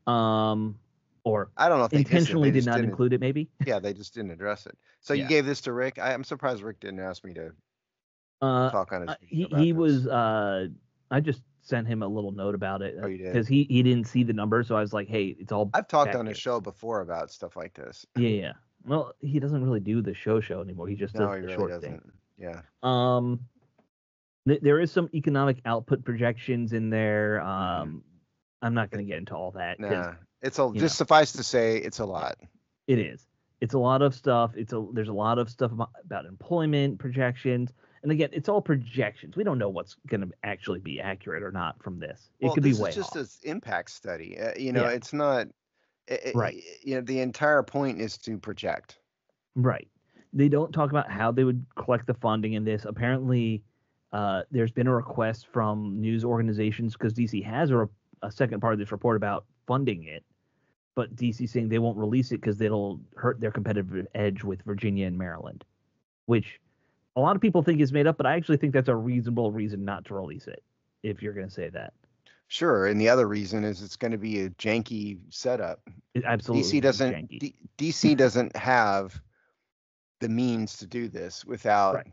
Um, or I don't know if they missed it, intentionally they did just not didn't. include it, maybe. Yeah, they just didn't address it. So you Yeah. gave this to Rick. I'm surprised Rick didn't ask me to Uh, talk on his video he about this. was. I just sent him a little note about it Oh, you did? because he didn't see the number, so I was like, hey, it's all I've talked back on his here. show before about stuff like this. Yeah. Yeah. Well, he doesn't really do the show anymore. He just No, does he the really short thing. doesn't. Yeah. Um, there is some economic output projections in there. I'm not going to get into all that because Nah, it's a you know just suffice to say it's a lot. it is. It's a lot of stuff. There's a lot of stuff about employment projections, and again, it's all projections. We don't know what's going to actually be accurate or not from this. It Well, could be this is way just off. an impact study. Yeah, It's not. right, The entire point is to project. right. They don't talk about how they would collect the funding in this. Apparently, there's been a request from news organizations because DC has a second part of this report about funding it, but DC saying they won't release it because it'll hurt their competitive edge with Virginia and Maryland, which A lot of people think it's made up, but I actually think that's a reasonable reason not to release it, if you're going to say that. Sure, and the other reason is it's going to be a janky setup. It absolutely DC will be doesn't janky. DC doesn't have the means to do this without Right.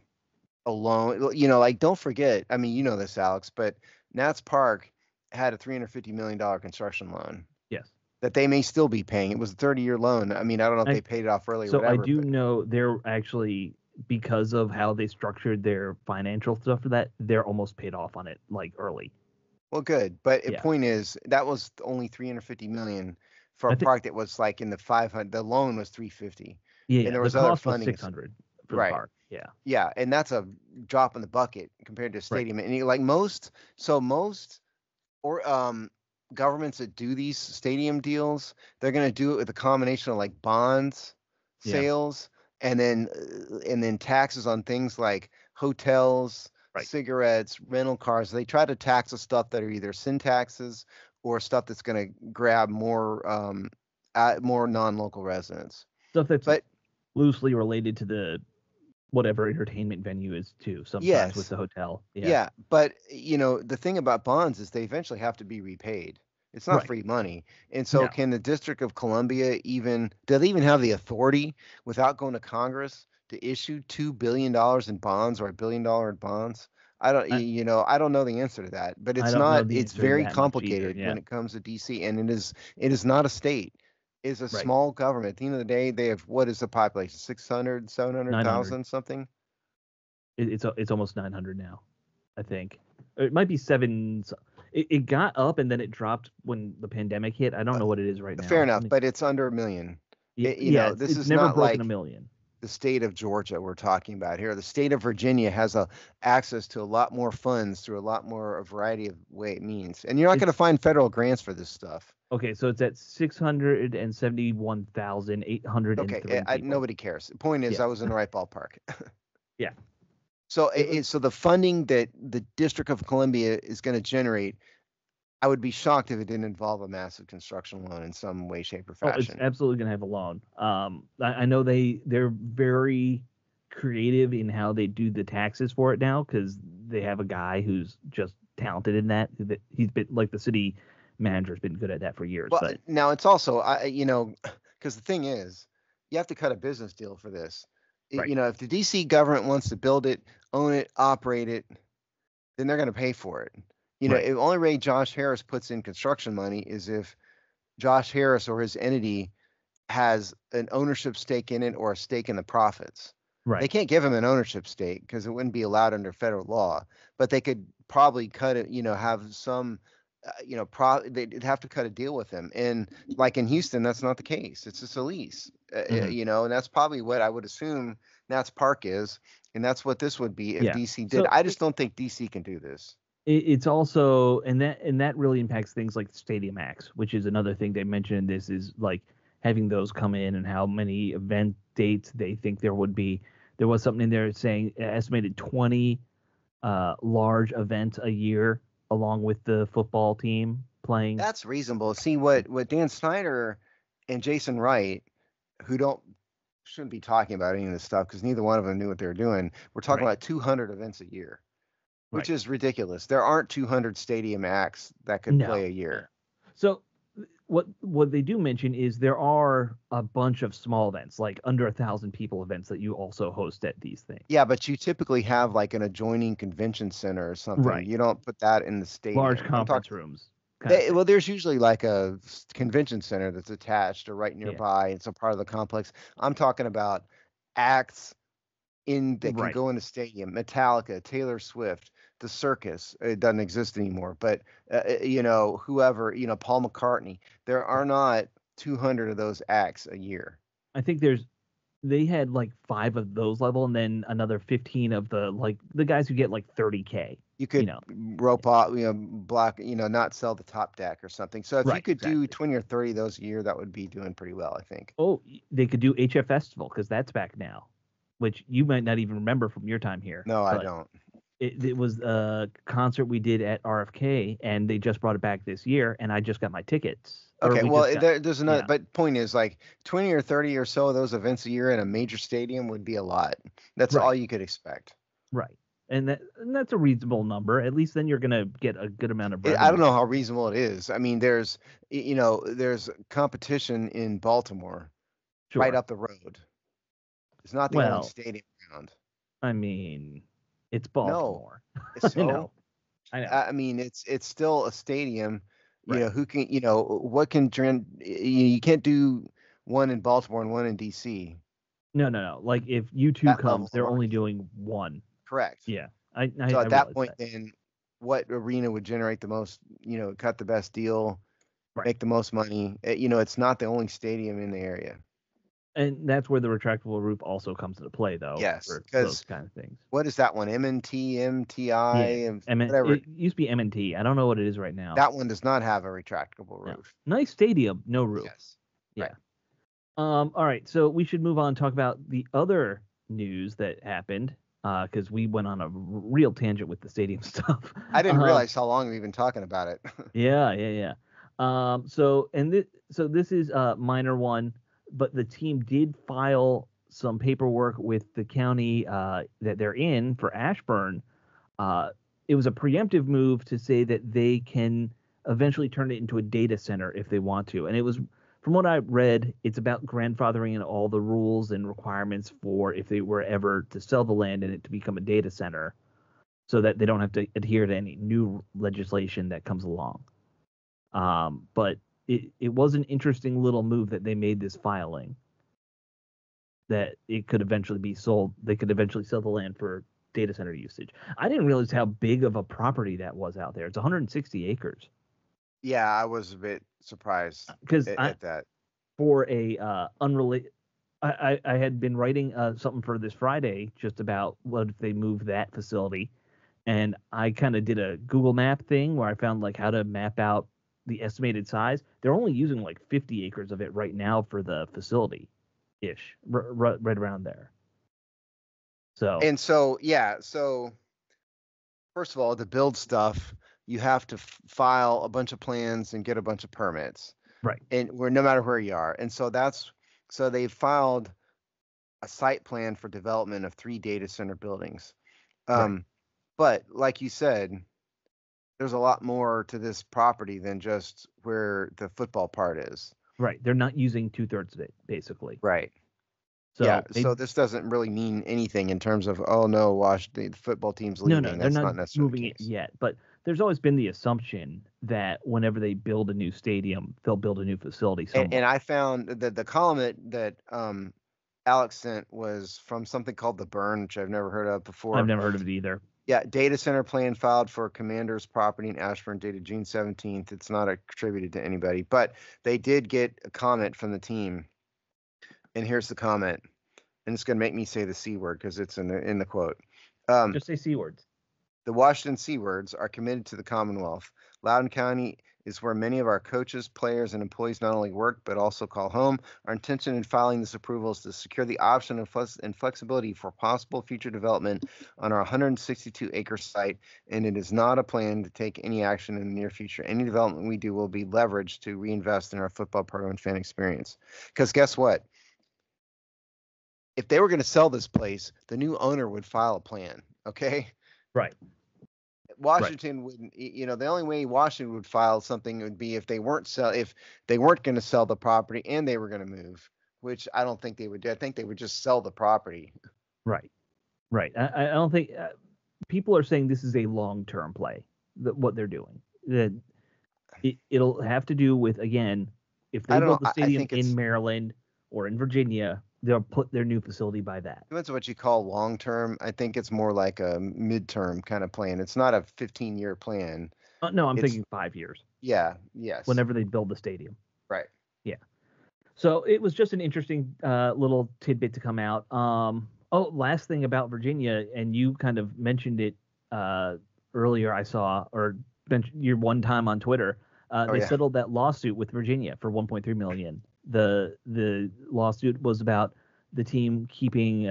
a loan. Like don't forget, I mean, you know this, Alex, but Nats Park had a $350 million construction loan Yes. that they may still be paying. It was a 30-year loan. I mean, I don't know if they paid it off early or So I whatever, do but know they're actually, because of how they structured their financial stuff for that, they're almost paid off on it like early. well, good. But the Yeah. point is, that was only 350 million for I a think park that was like in the 500. The loan was 350, yeah, and there the was other cost was funding. 600 for the Right. park. Yeah. Yeah, and that's a drop in the bucket compared to a Right. stadium. And like most or governments that do these stadium deals, they're going to do it with a combination of like bonds, Yeah. sales, and then taxes on things like hotels, Right. cigarettes, rental cars. They try to tax the stuff that are either sin taxes or stuff that's going to grab more non-local residents. Stuff that's But loosely related to the whatever entertainment venue is too, sometimes with yes, the hotel. Yeah. yeah, but the thing about bonds is they eventually have to be repaid. It's not Right. free money. And so No. can the District of Columbia do they even have the authority without going to Congress to issue $2 billion in bonds or $1 billion in bonds? I don't, I, I don't know the answer to that, but I it's don't know not, the it's answer to very that much either. complicated Yeah. when it comes to DC, and it is not a state. It's a Right. small government. At the end of the day, they have, what is the population? 600, 900. 700,000 something? It's almost 900 now, I think. It might be seven. It got up and then it dropped when the pandemic hit. I don't know what it is right Fair now. enough, but it's under a million. Yeah, yeah, This it's is never not broken a like million. the state of Georgia we're talking about here. The state of Virginia has access to a lot more funds through a variety of means, and you're not going to It's find federal grants for this stuff. okay. So it's at 671,803 Okay, people. nobody cares. The point is, Yeah, I was in the right ballpark. yeah. So, It was. so the funding that the District of Columbia is going to generate, I would be shocked if it didn't involve a massive construction loan in some way, shape, or Oh, it's fashion. absolutely gonna have a loan. I know they're very creative in how they do the taxes for it now because they have a guy who's just talented in that. He's been like the city manager's been good at that for years. Well, But now it's also, because the thing is, you have to cut a business deal for this. right, If the DC government wants to build it, own it, operate it, then they're going to pay for it. right, The only way Josh Harris puts in construction money is if Josh Harris or his entity has an ownership stake in it or a stake in the profits. They right. can't give him an ownership stake because it wouldn't be allowed under federal law, but they could probably cut it, have some, they'd have to cut a deal with him. And like in Houston, that's not the case. It's just a lease, Hmm. and that's probably what I would assume Nats Park is. And that's what this would be if Yeah. DC did. So I just don't think DC can do this. it's also and that really impacts things like Stadium Acts, which is another thing they mentioned in this is like having those come in and how many event dates they think there would be. There was something in there saying estimated 20 large events a year along with the football team playing. That's reasonable. See what Dan Snyder and Jason Wright, who don't shouldn't be talking about any of this stuff because neither one of them knew what they were doing. We're talking Right. about 200 events a year, which Right. is ridiculous. There aren't 200 stadium acts that could play No. a year. So what they do mention is there are a bunch of small events, like under 1,000 people events that you also host at these things. Yeah, but you typically have like an adjoining convention center or something. Right. You don't put that in the Large stadium. I'm talking. conference rooms kind of thing. Well, there's usually like a convention center that's attached or right Yeah. nearby. It's a part of the complex. I'm talking about acts in that can Right. go in a stadium. Metallica, Taylor Swift, the Circus. It doesn't exist anymore, but whoever, Paul McCartney. There are Right. not 200 of those acts a year. I think they had like 5 of those level and then another 15 of the guys who get like 30K, You you could know. rope off, block, not sell the top deck or something. So if you Right, could do exactly. 20 or 30 of those a year, that would be doing pretty well, I think. Oh, they could do HF Festival because that's back now, which you might not even remember from your time here, No, I but don't. it was a concert we did at RFK and they just brought it back this year and I just got my tickets Or Okay, we well, just got there's another, yeah, but point is like 20 or 30 or so of those events a year in a major stadium would be a lot. That's all right, you could expect. right. And that's a reasonable number. At least then you're gonna get a good amount of I revenue don't know how from it. reasonable it is. I mean, there's competition in Baltimore right Sure. up the road. It's not the only Well, stadium around. I mean, it's No, Baltimore. I so know. I know. I mean, it's still a stadium. Right. Who can, what can trend? You can't do one in Baltimore and one in DC. No, no, no. Like if U2 That level comes, of they're only marketing. doing one. Correct. Yeah. So I at that realize point, that. then what arena would generate the most? Cut the best deal, Right. make the most money. It's not the only stadium in the area. And that's where the retractable roof also comes into play though Yes, for those because kind of things. what is that one? MNT, MTI, Yeah. and whatever. It used to be M&T. I don't know what it is right now. That one does not have a retractable No. roof. Nice stadium, no roof. Yes. Right. Yeah. All right, so we should move on and talk about the other news that happened because we went on a real tangent with the stadium stuff. I didn't Um, realize how long we've been talking about it. yeah, yeah, yeah. So this is a minor one, but the team did file some paperwork with the county that they're in for Ashburn. It was a preemptive move to say that they can eventually turn it into a data center if they want to. And it was, from what I read, it's about grandfathering in all the rules and requirements for if they were ever to sell the land and it to become a data center so that they don't have to adhere to any new legislation that comes along. But it was an interesting little move that they made this filing that it could eventually be sold. They could eventually sell the land for data center usage. I didn't realize how big of a property that was out there. It's 160 acres. Yeah, I was a bit surprised Because at that. for a unrelated, I had been writing something for this Friday just about what if they move that facility, and I kind of did a Google Map thing where I found like how to map out the estimated size. They're only using like 50 acres of it right now for the facility, ish, right around there. So And so, yeah, so first of all, to build stuff, you have to file a bunch of plans and get a bunch of permits, right, and where no matter where you are. And so they filed a site plan for development of 3 data center buildings. right, But like you said, there's a lot more to this property than just where the football part is. right. They're not using 2/3 of it basically. Right. Yeah. So they So this doesn't really mean anything in terms of, oh no, the football team's no, leaving. they're That's not not necessarily moving the it case. yet. But there's always been the assumption that whenever they build a new stadium, they'll build a new facility And somewhere. I found that the column that Alex sent was from something called the Burn, which I've never heard of I've before. never heard of it either. Yeah, data center plan filed for Commander's property in Ashburn dated June 17th. It's not attributed to anybody, but they did get a comment from the team. And here's the comment. And it's going to make me say the C word because it's in the quote. Just say C words. The Washington Seawards are committed to the Commonwealth. Loudoun County is where many of our coaches, players, and employees not only work but also call home. Our intention in filing this approval is to secure the option and flexibility for possible future development on our 162-acre site, and it is not a plan to take any action in the near future. Any development we do will be leveraged to reinvest in our football program and fan experience. Because guess what? If they were going to sell this place, the new owner would file a plan, okay? Right. Right. Washington wouldn't, the only way Washington would file something would be if they weren't going to sell the property and they were going to move, which I don't think they would do. I think they would just sell the property. Right. Right. I don't think people are saying this is a long-term play. What they're doing. That it'll have to do with again, if I they don't know. build the I stadium think in it's Maryland or in Virginia, they'll put their new facility by that. depends on what you call long term. I think it's more like a midterm kind of plan. It's not a 15-year plan. No, I'm It's thinking 5 years. yes, Whenever they build the stadium. right. Yeah. So it was just an interesting little tidbit to come out. Last thing about Virginia, and you kind of mentioned it earlier. I saw or mentioned your one time on Twitter. Oh They yeah. settled that lawsuit with Virginia for 1.3 million. The lawsuit was about the team keeping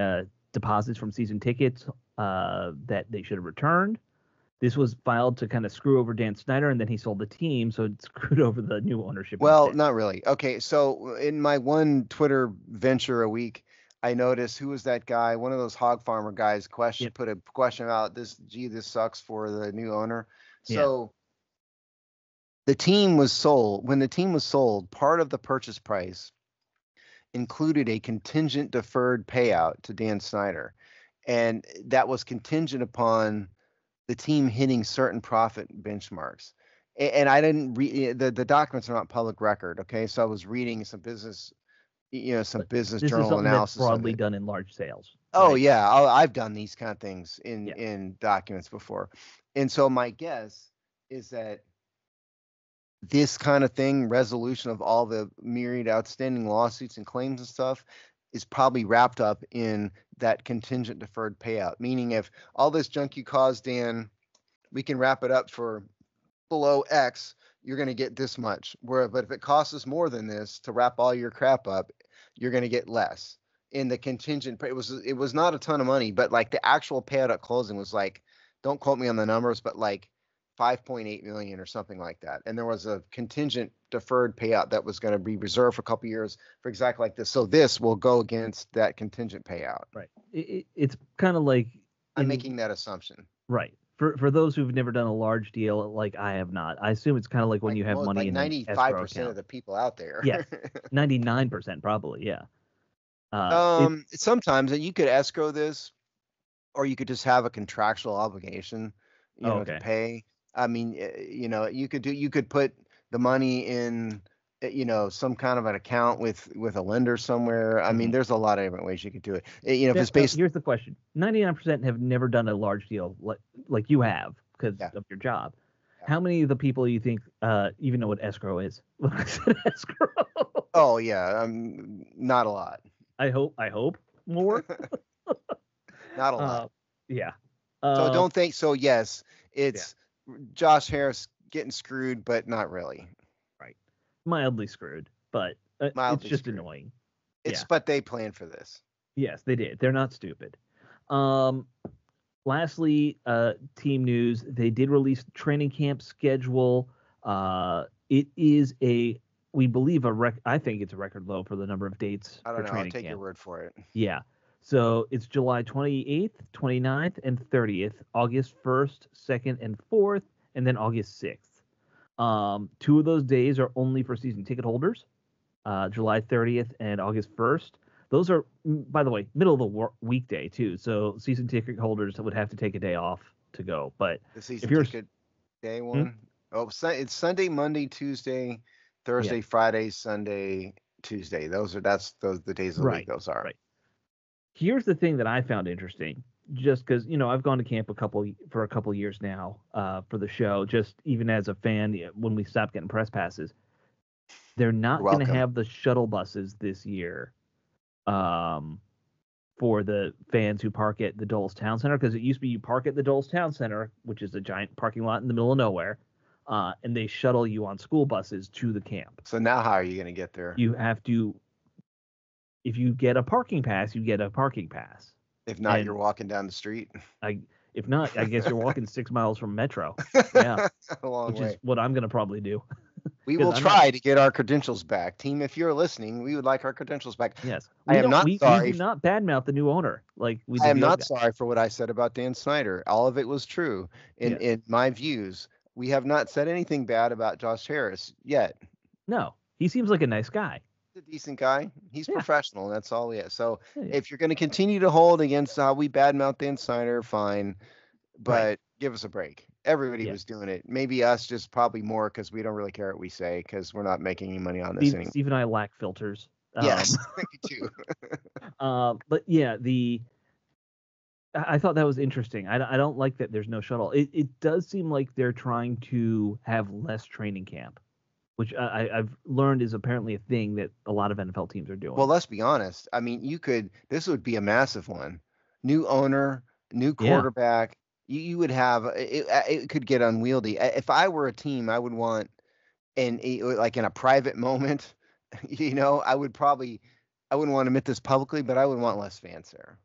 deposits from season tickets that they should have returned, This was filed to kind of screw over Dan Snyder, and then he sold the team, so it screwed over the new ownership Well, instead. not really. Okay, so in my one Twitter venture a week, I noticed who was that guy? One of those hog farmer guys Yep. put a question out this. Gee, this sucks for the new owner. Yeah. So the team was sold. When the team was sold, part of the purchase price included a contingent deferred payout to Dan Snyder, and that was contingent upon the team hitting certain profit benchmarks. And I didn't read the documents are not public record. Okay, so I was reading some business, some But business this is journal something that's analysis of broadly it. done in large sales, Oh right? yeah, I've done these kind of things in Yeah. in documents before, and so my guess is that this kind of thing, resolution of all the myriad outstanding lawsuits and claims and stuff, is probably wrapped up in that contingent deferred payout. Meaning, if all this junk you caused, Dan, we can wrap it up for below X, you're going to get this much. But if it costs us more than this to wrap all your crap up, you're going to get less. In the contingent, it was not a ton of money, but like the actual payout at closing was like, don't quote me on the numbers, but like 5.8 million or something like that. And there was a contingent deferred payout that was going to be reserved for a couple years for exactly like this. So this will go against that contingent payout. Right. It's kind of like I'm in making that assumption. right for those who've never done a large deal like I have not. I assume it's kind of like when you have money Like in an escrow 95% of account. the people out there. Yes, 99% probably. Yeah. It. Sometimes you could escrow this, or you could just have a contractual obligation, Oh, to okay. pay. I mean, you could put the money in, some kind of an account with a lender somewhere. I mean, Mhm. there's a lot of different ways you could do it. If Now, it's based, here's the question: 99% have never done a large deal like you have because yeah, of your job. yeah. How many of the people you think even know what escrow is? When I said escrow, Oh yeah, not a lot, I hope more. not a lot. Uh, yeah. So Um, don't think so. Yes, yeah. it's Josh Harris getting screwed, but not really. Right. Mildly screwed, but it's Mildly just screwed. annoying. It's Yeah. but they planned for this. Yes, they did. They're not stupid. Um, lastly, team news. They did release training camp schedule. It is we believe I think it's a record low for the number of dates I for don't know. I'll training take your camp. word for it. Yeah. So it's July 28th, 29th, and 30th, August 1st, 2nd, and 4th, and then August 6th. Two of those days are only for season ticket holders, July 30th and August 1st. Those are, by the way, middle of the weekday too. So season ticket holders would have to take a day off to go. But The if season you're, ticket day hmm? one. Oh, it's Sunday, Monday, Tuesday, Yeah, Thursday, Friday, Sunday, Tuesday. That's those the days of the week. right, Those are. right. Here's the thing that I found interesting, just because I've gone to camp for a couple years now for the show. Just even as a fan, when we stopped getting press passes, they're You're not going to welcome. have the shuttle buses this year. Um, for the fans who park at the Dulles Town Center, because it used to be you park at the Dulles Town Center, which is a giant parking lot in the middle of nowhere, and they shuttle you on school buses to the camp. So now how are you going to get there? You have to, if you get a parking pass, you get a parking pass, If not, you're and walking down the street. I, if not, I guess you're walking 6 miles from Metro. Yeah, A long which is way. what I'm gonna probably do We because will I'm not. try to get our credentials back. Team, if you're listening, we would like our credentials back. Yes, I we am don't. not We sorry. do not badmouth the new owner like we I did am the old not guy. sorry for what I said about Dan Snyder. All of it was true Yes. in my views. We have not said anything bad about Josh Harris yet. No, he seems like a nice guy. He's a decent guy. He's Yeah. professional. That's all he is. So Yeah. Yeah. if you're going to continue to hold against how we badmouth Dan Snyder, fine, Right. but give us a break. Everybody Yeah. was doing it. Maybe us just probably more because we don't really care what we say because we're not making any money on this anymore. Steve and I lack filters. Yes, me too. But yeah, I thought that was interesting. I don't like that there's no shuttle. It does seem like they're trying to have less training camp, which I've learned is apparently a thing that a lot of NFL teams are Well, doing. let's be honest. I mean, this would be a massive one. New owner, new Yeah. quarterback. You would have it could get unwieldy. If I were a team, I would want like in a private moment, I wouldn't want to admit this publicly, but I would want less fans there.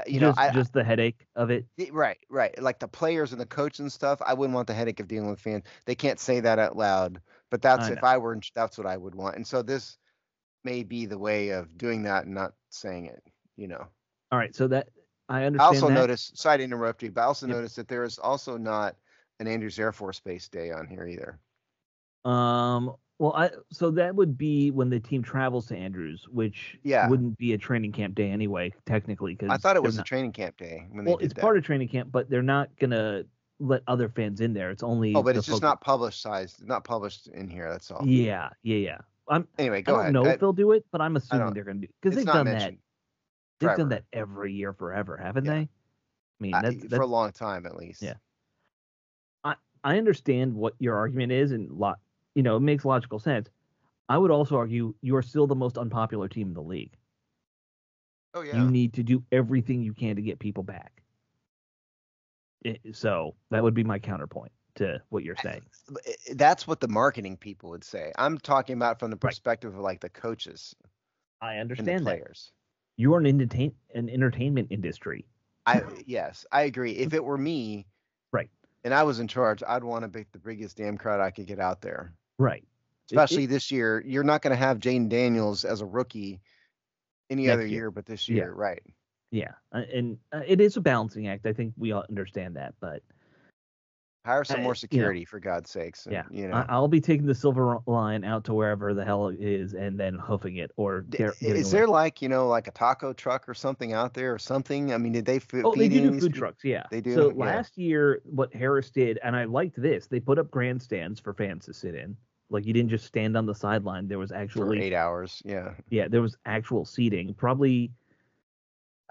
Just the headache of it. Right. Like the players and the coach and stuff, I wouldn't want the headache of dealing with fans. They can't say that out loud, but that's I know. if I were, that's what I would want. And so this may be the way of doing that and not saying it. All right, so that I I understand also that. noticed, sorry to interrupt you, but I also Yep. noticed that there is also not an Andrews Air Force Base Day on here either. Well, so that would be when the team travels to Andrews, which Yeah. wouldn't be a training camp day anyway, technically, because I thought it was a training camp day when they did it's that. part of training camp, but they're not gonna let other fans in there. It's only but it's just not publicized, not published in here. That's all. Yeah. Anyway, I go don't ahead. know if they'll do it, but I'm I assuming don't. they're gonna do because It's they've not done that. mentioned They've done forever. that every year forever, haven't Yeah. they? I mean, that's for a long time at least. Yeah. I understand what your argument is, and it makes logical sense. I would also argue you are still the most unpopular team in the league. Oh yeah. You need to do everything you can to get people back. So that would be my counterpoint to what you're saying. That's what the marketing people would say. I'm talking about from the perspective of like the coaches. I understand and the players. You are an entertainment industry. Yes, I agree. If it were me, right, and I was in charge, I'd want to make the biggest damn crowd I could get out there. Right. Especially this year, you're not going to have Jaden Daniels as a rookie any other year, but this year, right? Yeah, and it is a balancing act. I think we all understand that, but hire some more security for God's sakes. And, I'll be taking the Silver Line out to wherever the hell it is, and then hoofing it. Or is there like a taco truck or something out there or something? I mean, did they? They do food trucks. Yeah, they do. So last year, what Harris did, and I liked this, they put up grandstands for fans to sit in. Like you didn't just stand on the sideline. There was actually for 8 hours. Yeah. Yeah, there was actual seating. Probably,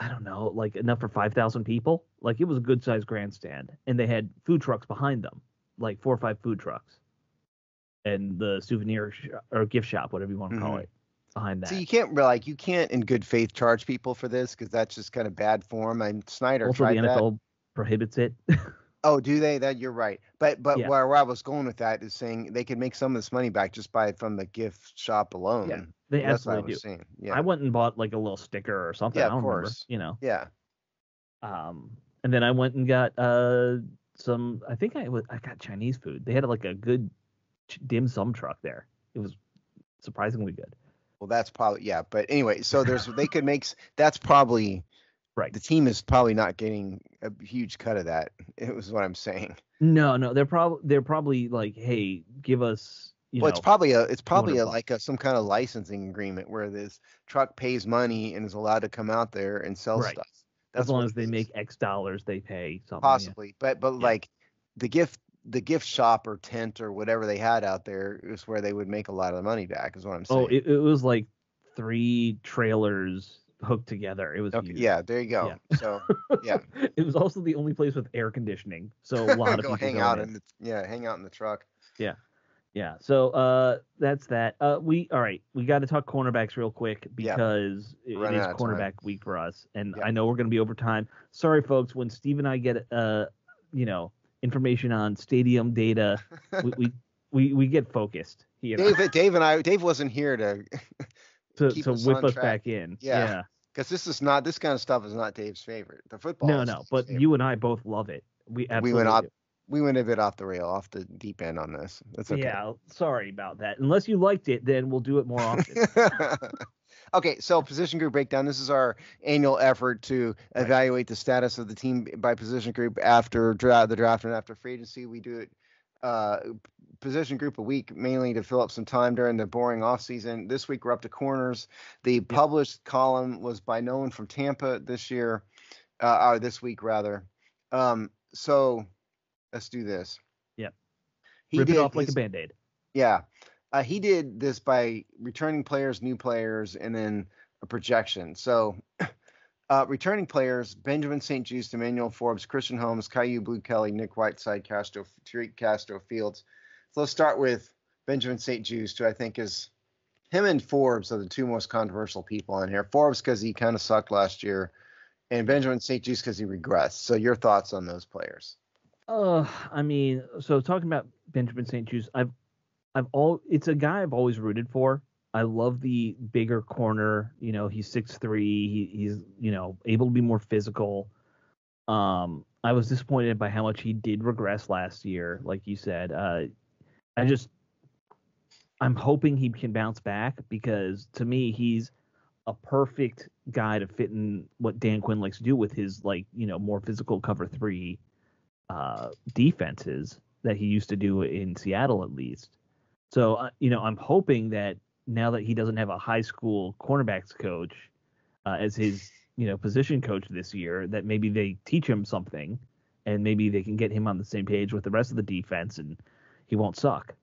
I don't know, like enough for 5,000 people. Like it was a good sized grandstand, and they had food trucks behind them, like 4 or 5 food trucks, and the souvenir or gift shop, whatever you want to call it, behind that. So you can't in good faith charge people for this because that's just kind of bad form. And Snyder also tried the NFL prohibits it. Oh, do they? That you're right. But where I was going with that is saying they could make some of this money back just from the gift shop alone. Yeah, they absolutely do. Saying. Yeah. I went and bought like a little sticker or something. Yeah, I don't of course. remember. Yeah. And then I went and got some. I think I got Chinese food. They had like a good dim sum truck there. It was surprisingly good. Well, that's probably But anyway, so they could make. That's probably. Right. The team is probably not getting a huge cut of that. It was what I'm saying. No, they're probably like, hey, give us. It's probably some kind of licensing agreement where this truck pays money and is allowed to come out there and sell stuff. That's as long as they make X dollars, they pay something. Possibly, but like the gift shop or tent or whatever they had out there is where they would make a lot of the money back. Is what I'm saying. Oh, it was like 3 trailers hooked together. It was huge. Yeah, there you go. Yeah. So it was also the only place with air conditioning, so a lot of people hang out in the truck. Yeah. So that's that. We got to talk cornerbacks real quick because it is cornerback week for us, and I know we're going to be over time. Sorry, folks. When Steve and I get information on stadium data, we get focused. Dave wasn't here to whip us back in. Yeah. Because this kind of stuff is not Dave's favorite. The football. No, but favorite. You and I both love it. We absolutely we went a bit off the deep end on this. That's okay. Yeah, sorry about that. Unless you liked it, then we'll do it more often. Okay, so position group breakdown. This is our annual effort to evaluate the status of the team by position group after the draft and after free agency. We do it position group a week, mainly to fill up some time during the boring off season. This week we're up to corners. The published column was by no one from Tampa this year, or this week rather. So let's do this. Yep. Rip it off like a Band-Aid. Yeah. He did this by returning players, new players, and then a projection. So returning players: Benjamin St. Juste, Emmanuel Forbes, Christian Holmes, Caillou Blue Kelly, Nick Whiteside, Tariq Castro Fields. So let's start with Benjamin St. Juste, who I think is him and Forbes are the 2 most controversial people on here. Forbes because he kind of sucked last year, and Benjamin St. Juste because he regressed. So your thoughts on those players? I mean, so talking about Benjamin St. Juste, it's a guy I've always rooted for. I love the bigger corner. He's 6'3". He's able to be more physical. I was disappointed by how much he did regress last year, like you said. I just I'm hoping he can bounce back because to me he's a perfect guy to fit in what Dan Quinn likes to do with his more physical cover three defenses that he used to do in Seattle at least. So I'm hoping that now that he doesn't have a high school cornerbacks coach as his position coach this year, that maybe they teach him something and maybe they can get him on the same page with the rest of the defense and he won't suck.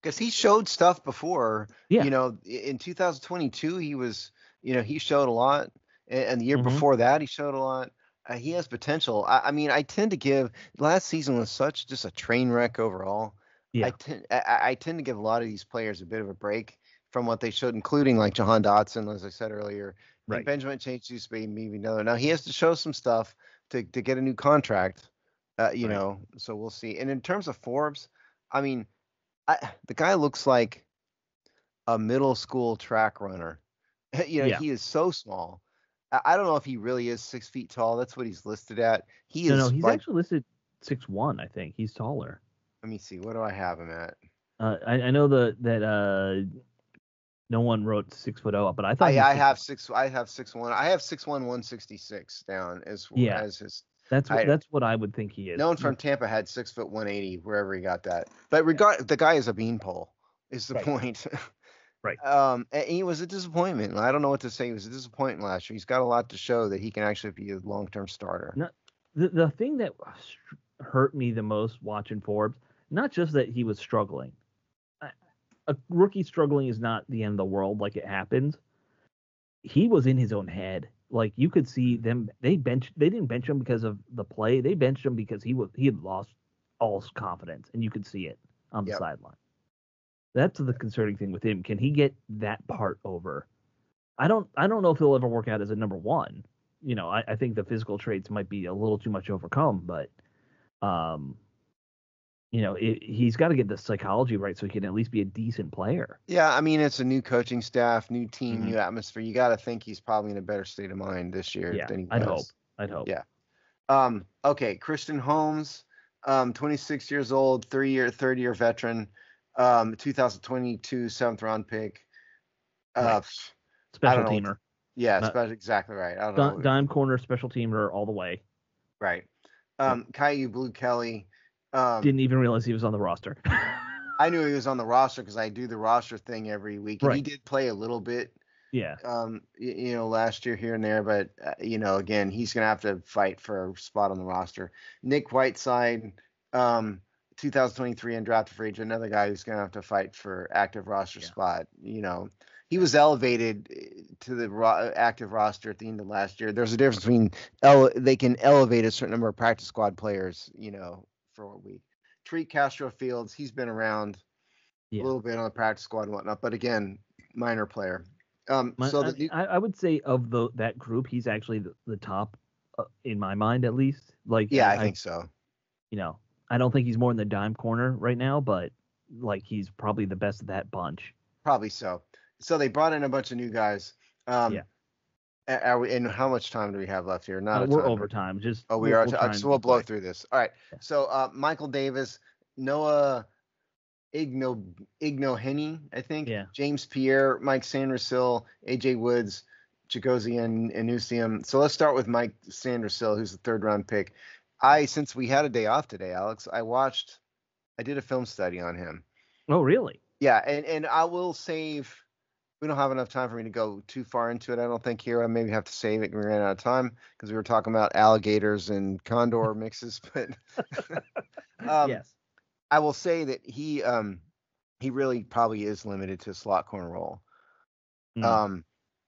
Because he showed stuff before. Yeah. In 2022 he showed a lot, and the year Mm-hmm. before that he showed a lot. He has potential. I mean, I tend to give last season was such just a train wreck overall. Yeah. I tend to give a lot of these players a bit of a break from what they showed, including like Jahan Dotson, as I said earlier. Right. And Benjamin Chains used to be maybe another. Now he has to show some stuff to get a new contract. Right. So we'll see. And in terms of Forbes, I mean, the guy looks like a middle school track runner. Yeah. He is so small. I don't know if he really is 6 feet tall. That's what he's listed at. He No, is he's like, actually listed 6'1". I think he's taller. let me see, what do I have him at? I know that no one wrote 6'0", but I thought I he have was 6. I have 6'1". I have 6'1", 166 down as his that's height. what I would think he is. No one from Tampa had 6', 180, wherever he got that. But the guy is a beanpole. Is the point. Right. And he was a disappointment. I don't know what to say. He was a disappointment last year. He's got a lot to show that he can actually be a long-term starter. No, the thing that hurt me the most watching Forbes, not just that he was struggling. A rookie struggling is not the end of the world. Like, it happens. He was in his own head. Like, you could see them. They didn't bench him because of the play. They benched him because he had lost all confidence, and you could see it on the sideline. That's the concerning thing with him. Can he get that part over? I don't know if he'll ever work out as a number one. I think the physical traits might be a little too much overcome, but he's got to get the psychology right so he can at least be a decent player. Yeah, I mean, it's a new coaching staff, new team, new atmosphere. You got to think he's probably in a better state of mind this year than he was. I'd hope. Yeah. Okay, Christian Holmes, 26 years old, third year veteran, 2022 7th round pick. Special teamer. Exactly right. I don't know. Dime corner, special teamer all the way. Right. Caillou Blue Kelly. Didn't even realize he was on the roster. I knew he was on the roster because I do the roster thing every week, and he did play a little bit. Yeah. Last year here and there, but again, he's gonna have to fight for a spot on the roster. Nick Whiteside, 2023 undrafted free agent, another guy who's gonna have to fight for active roster spot. He was elevated to the active roster at the end of last year. There's a difference between they can elevate a certain number of practice squad players, for a week. Tariq Castro Fields, he's been around a little bit on the practice squad and whatnot, but again, minor player. I would say of that group, he's actually the top in my mind, at least. I think so. I don't think he's more in the dime corner right now, but he's probably the best of that bunch. Probably so. So they brought in a bunch of new guys. And how much time do we have left here? We're overtime. We are. So we'll blow through this. All right. Yeah. So Michael Davis, Noah Ignoheny, I think. Yeah. James Pierre, Mike Sandersill, AJ Woods, Chigoziem, and Nusium. So let's start with Mike Sandersill, who's the 3rd round pick. Since we had a day off today, Alex, I did a film study on him. Oh, really? Yeah, and I will save. We don't have enough time for me to go too far into it, I don't think, here. I maybe have to save it. We ran out of time because we were talking about alligators and condor mixes. But yes, I will say that he really probably is limited to a slot corner role.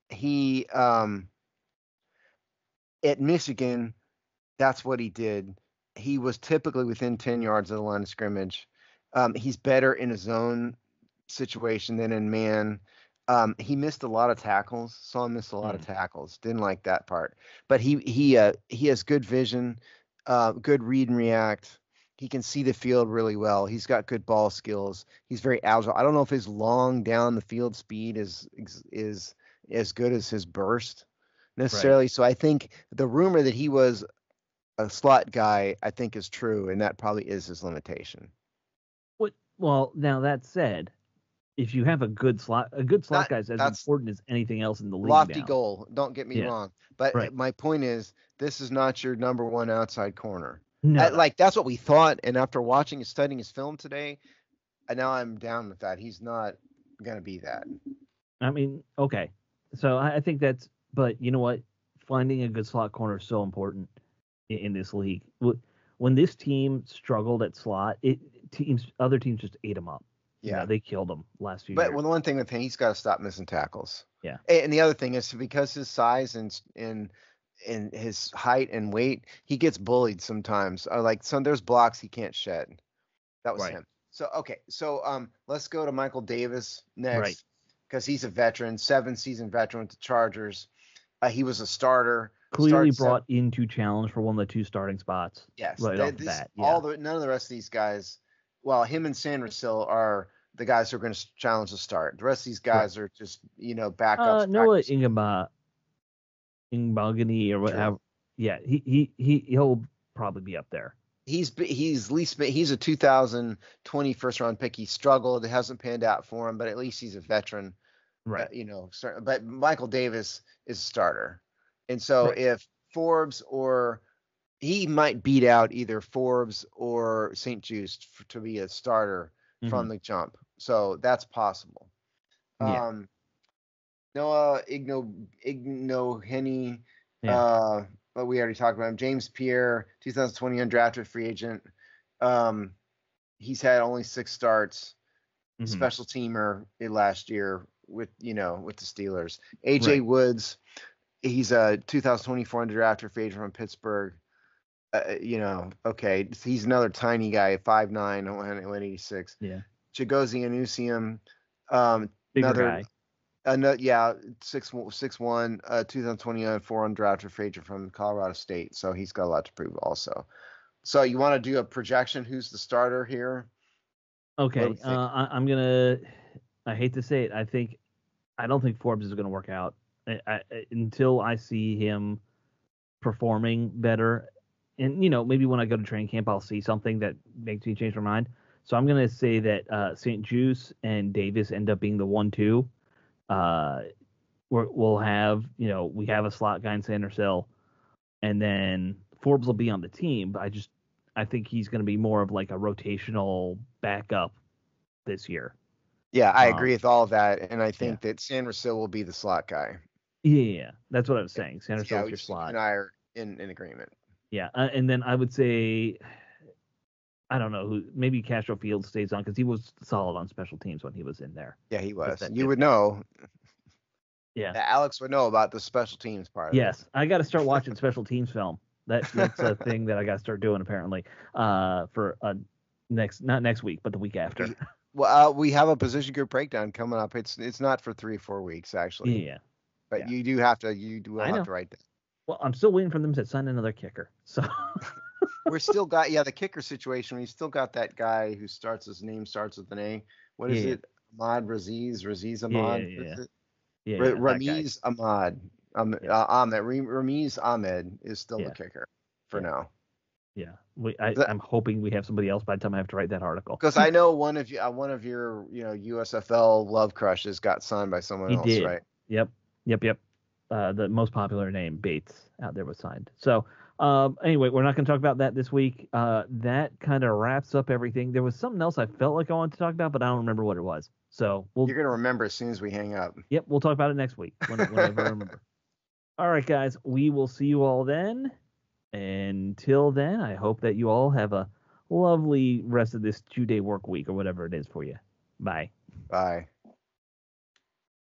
He at Michigan, that's what he did. He was typically within 10 yards of the line of scrimmage. He's better in a zone situation than in man. He missed a lot of tackles. Saw him miss a lot of tackles. Didn't like that part. But he has good vision, good read and react. He can see the field really well. He's got good ball skills. He's very agile. I don't know if his long down the field speed is as good as his burst Right. necessarily. So I think the rumor that he was a slot guy, I think, is true, and that probably is his limitation. What? Well, now that said, if you have a good slot Not guy is as That's important as anything else in the league lofty now. goal. Don't get me Yeah. wrong, but Right. my point is, this is not your number one outside corner. No, no. Like that's what we thought, and after watching and studying his film today, and now I'm down with that. He's not gonna be that. I mean, okay. So I think that's, but you know what? Finding a good slot corner is so important in this league. When this team struggled at slot, other teams just ate them up. You know, Yeah. they killed them last few But years. the one thing with him, he's got to stop missing tackles. Yeah. And the other thing is because his size and his height and weight, he gets bullied sometimes. Like there's blocks he can't shed. That was Right. him. So okay, so let's go to Michael Davis Right. next because he's a veteran, 7-season veteran with the Chargers. He was a starter. Clearly brought in to challenge for one of the two starting spots. Yes, Right off the bat. Yeah. none of the rest of these guys. Well, him and Sandersill are the guys who are going to challenge the start. The rest of these guys are just backups. Noah Ingogany or whatever. Yeah, he'll probably be up there. He's a 2020 first round pick. He struggled. It hasn't panned out for him, but at least he's a veteran. Right. But Michael Davis is a starter. And so if Forbes he might beat out either Forbes or St. Juste to be a starter from the jump. So that's possible. Yeah. Noah Ignoheny, but we already talked about him. James Pierre, 2020 undrafted free agent. He's had only 6 starts. Special teamer last year with the Steelers. AJ Woods, he's a 2024 undrafted free agent from Pittsburgh. Okay, he's another tiny guy, 5'9", 186. Yeah. Chigozie Anusium, bigger guy. 6'1", 2024 undrafted free agent from Colorado State. So he's got a lot to prove also. So you want to do a projection? Who's the starter here? Okay, I'm gonna. I hate to say it. I don't think Forbes is gonna work out until I see him performing better. And maybe when I go to training camp, I'll see something that makes me change my mind. So I'm gonna say that St. Juste and Davis end up being the 1-2. We'll have we have a slot guy in Sandersill, and then Forbes will be on the team. But I think he's going to be more of like a rotational backup this year. Yeah, I agree with all of that, and I think that Sandersill will be the slot guy. Yeah, that's what I was saying. Sandersill's your slot. And I are in agreement. Yeah, and then I would say, I don't know who. Maybe Castro Fields stays on because he was solid on special teams when he was in there. Yeah, he was. You would know. Yeah, Alex would know about the special teams part. Yes, I got to start watching special teams film. That's a thing that I got to start doing apparently. For not next week, but the week after. We have a position group breakdown coming up. It's not for 3 or 4 weeks actually. Yeah. But you will have to write that. Well, I'm still waiting for them to sign another kicker. So we're still got the kicker situation. We still got that guy who his name starts with an A. What is it? Ahmad Raziz Ahmad. Ramiz Ahmad. Ramiz Ahmed is still the kicker for now. Yeah, I'm hoping we have somebody else by the time I have to write that article. Because I know one of your USFL love crushes got signed by someone else, did. Right? Yep. The most popular name, Bates, out there was signed. So anyway, we're not going to talk about that this week. That kind of wraps up everything. There was something else I felt like I wanted to talk about, but I don't remember what it was. So you're going to remember as soon as we hang up. Yep, we'll talk about it next week whenever I remember. All right, guys, we will see you all then. Until then, I hope that you all have a lovely rest of this 2-day work week or whatever it is for you. Bye. Bye.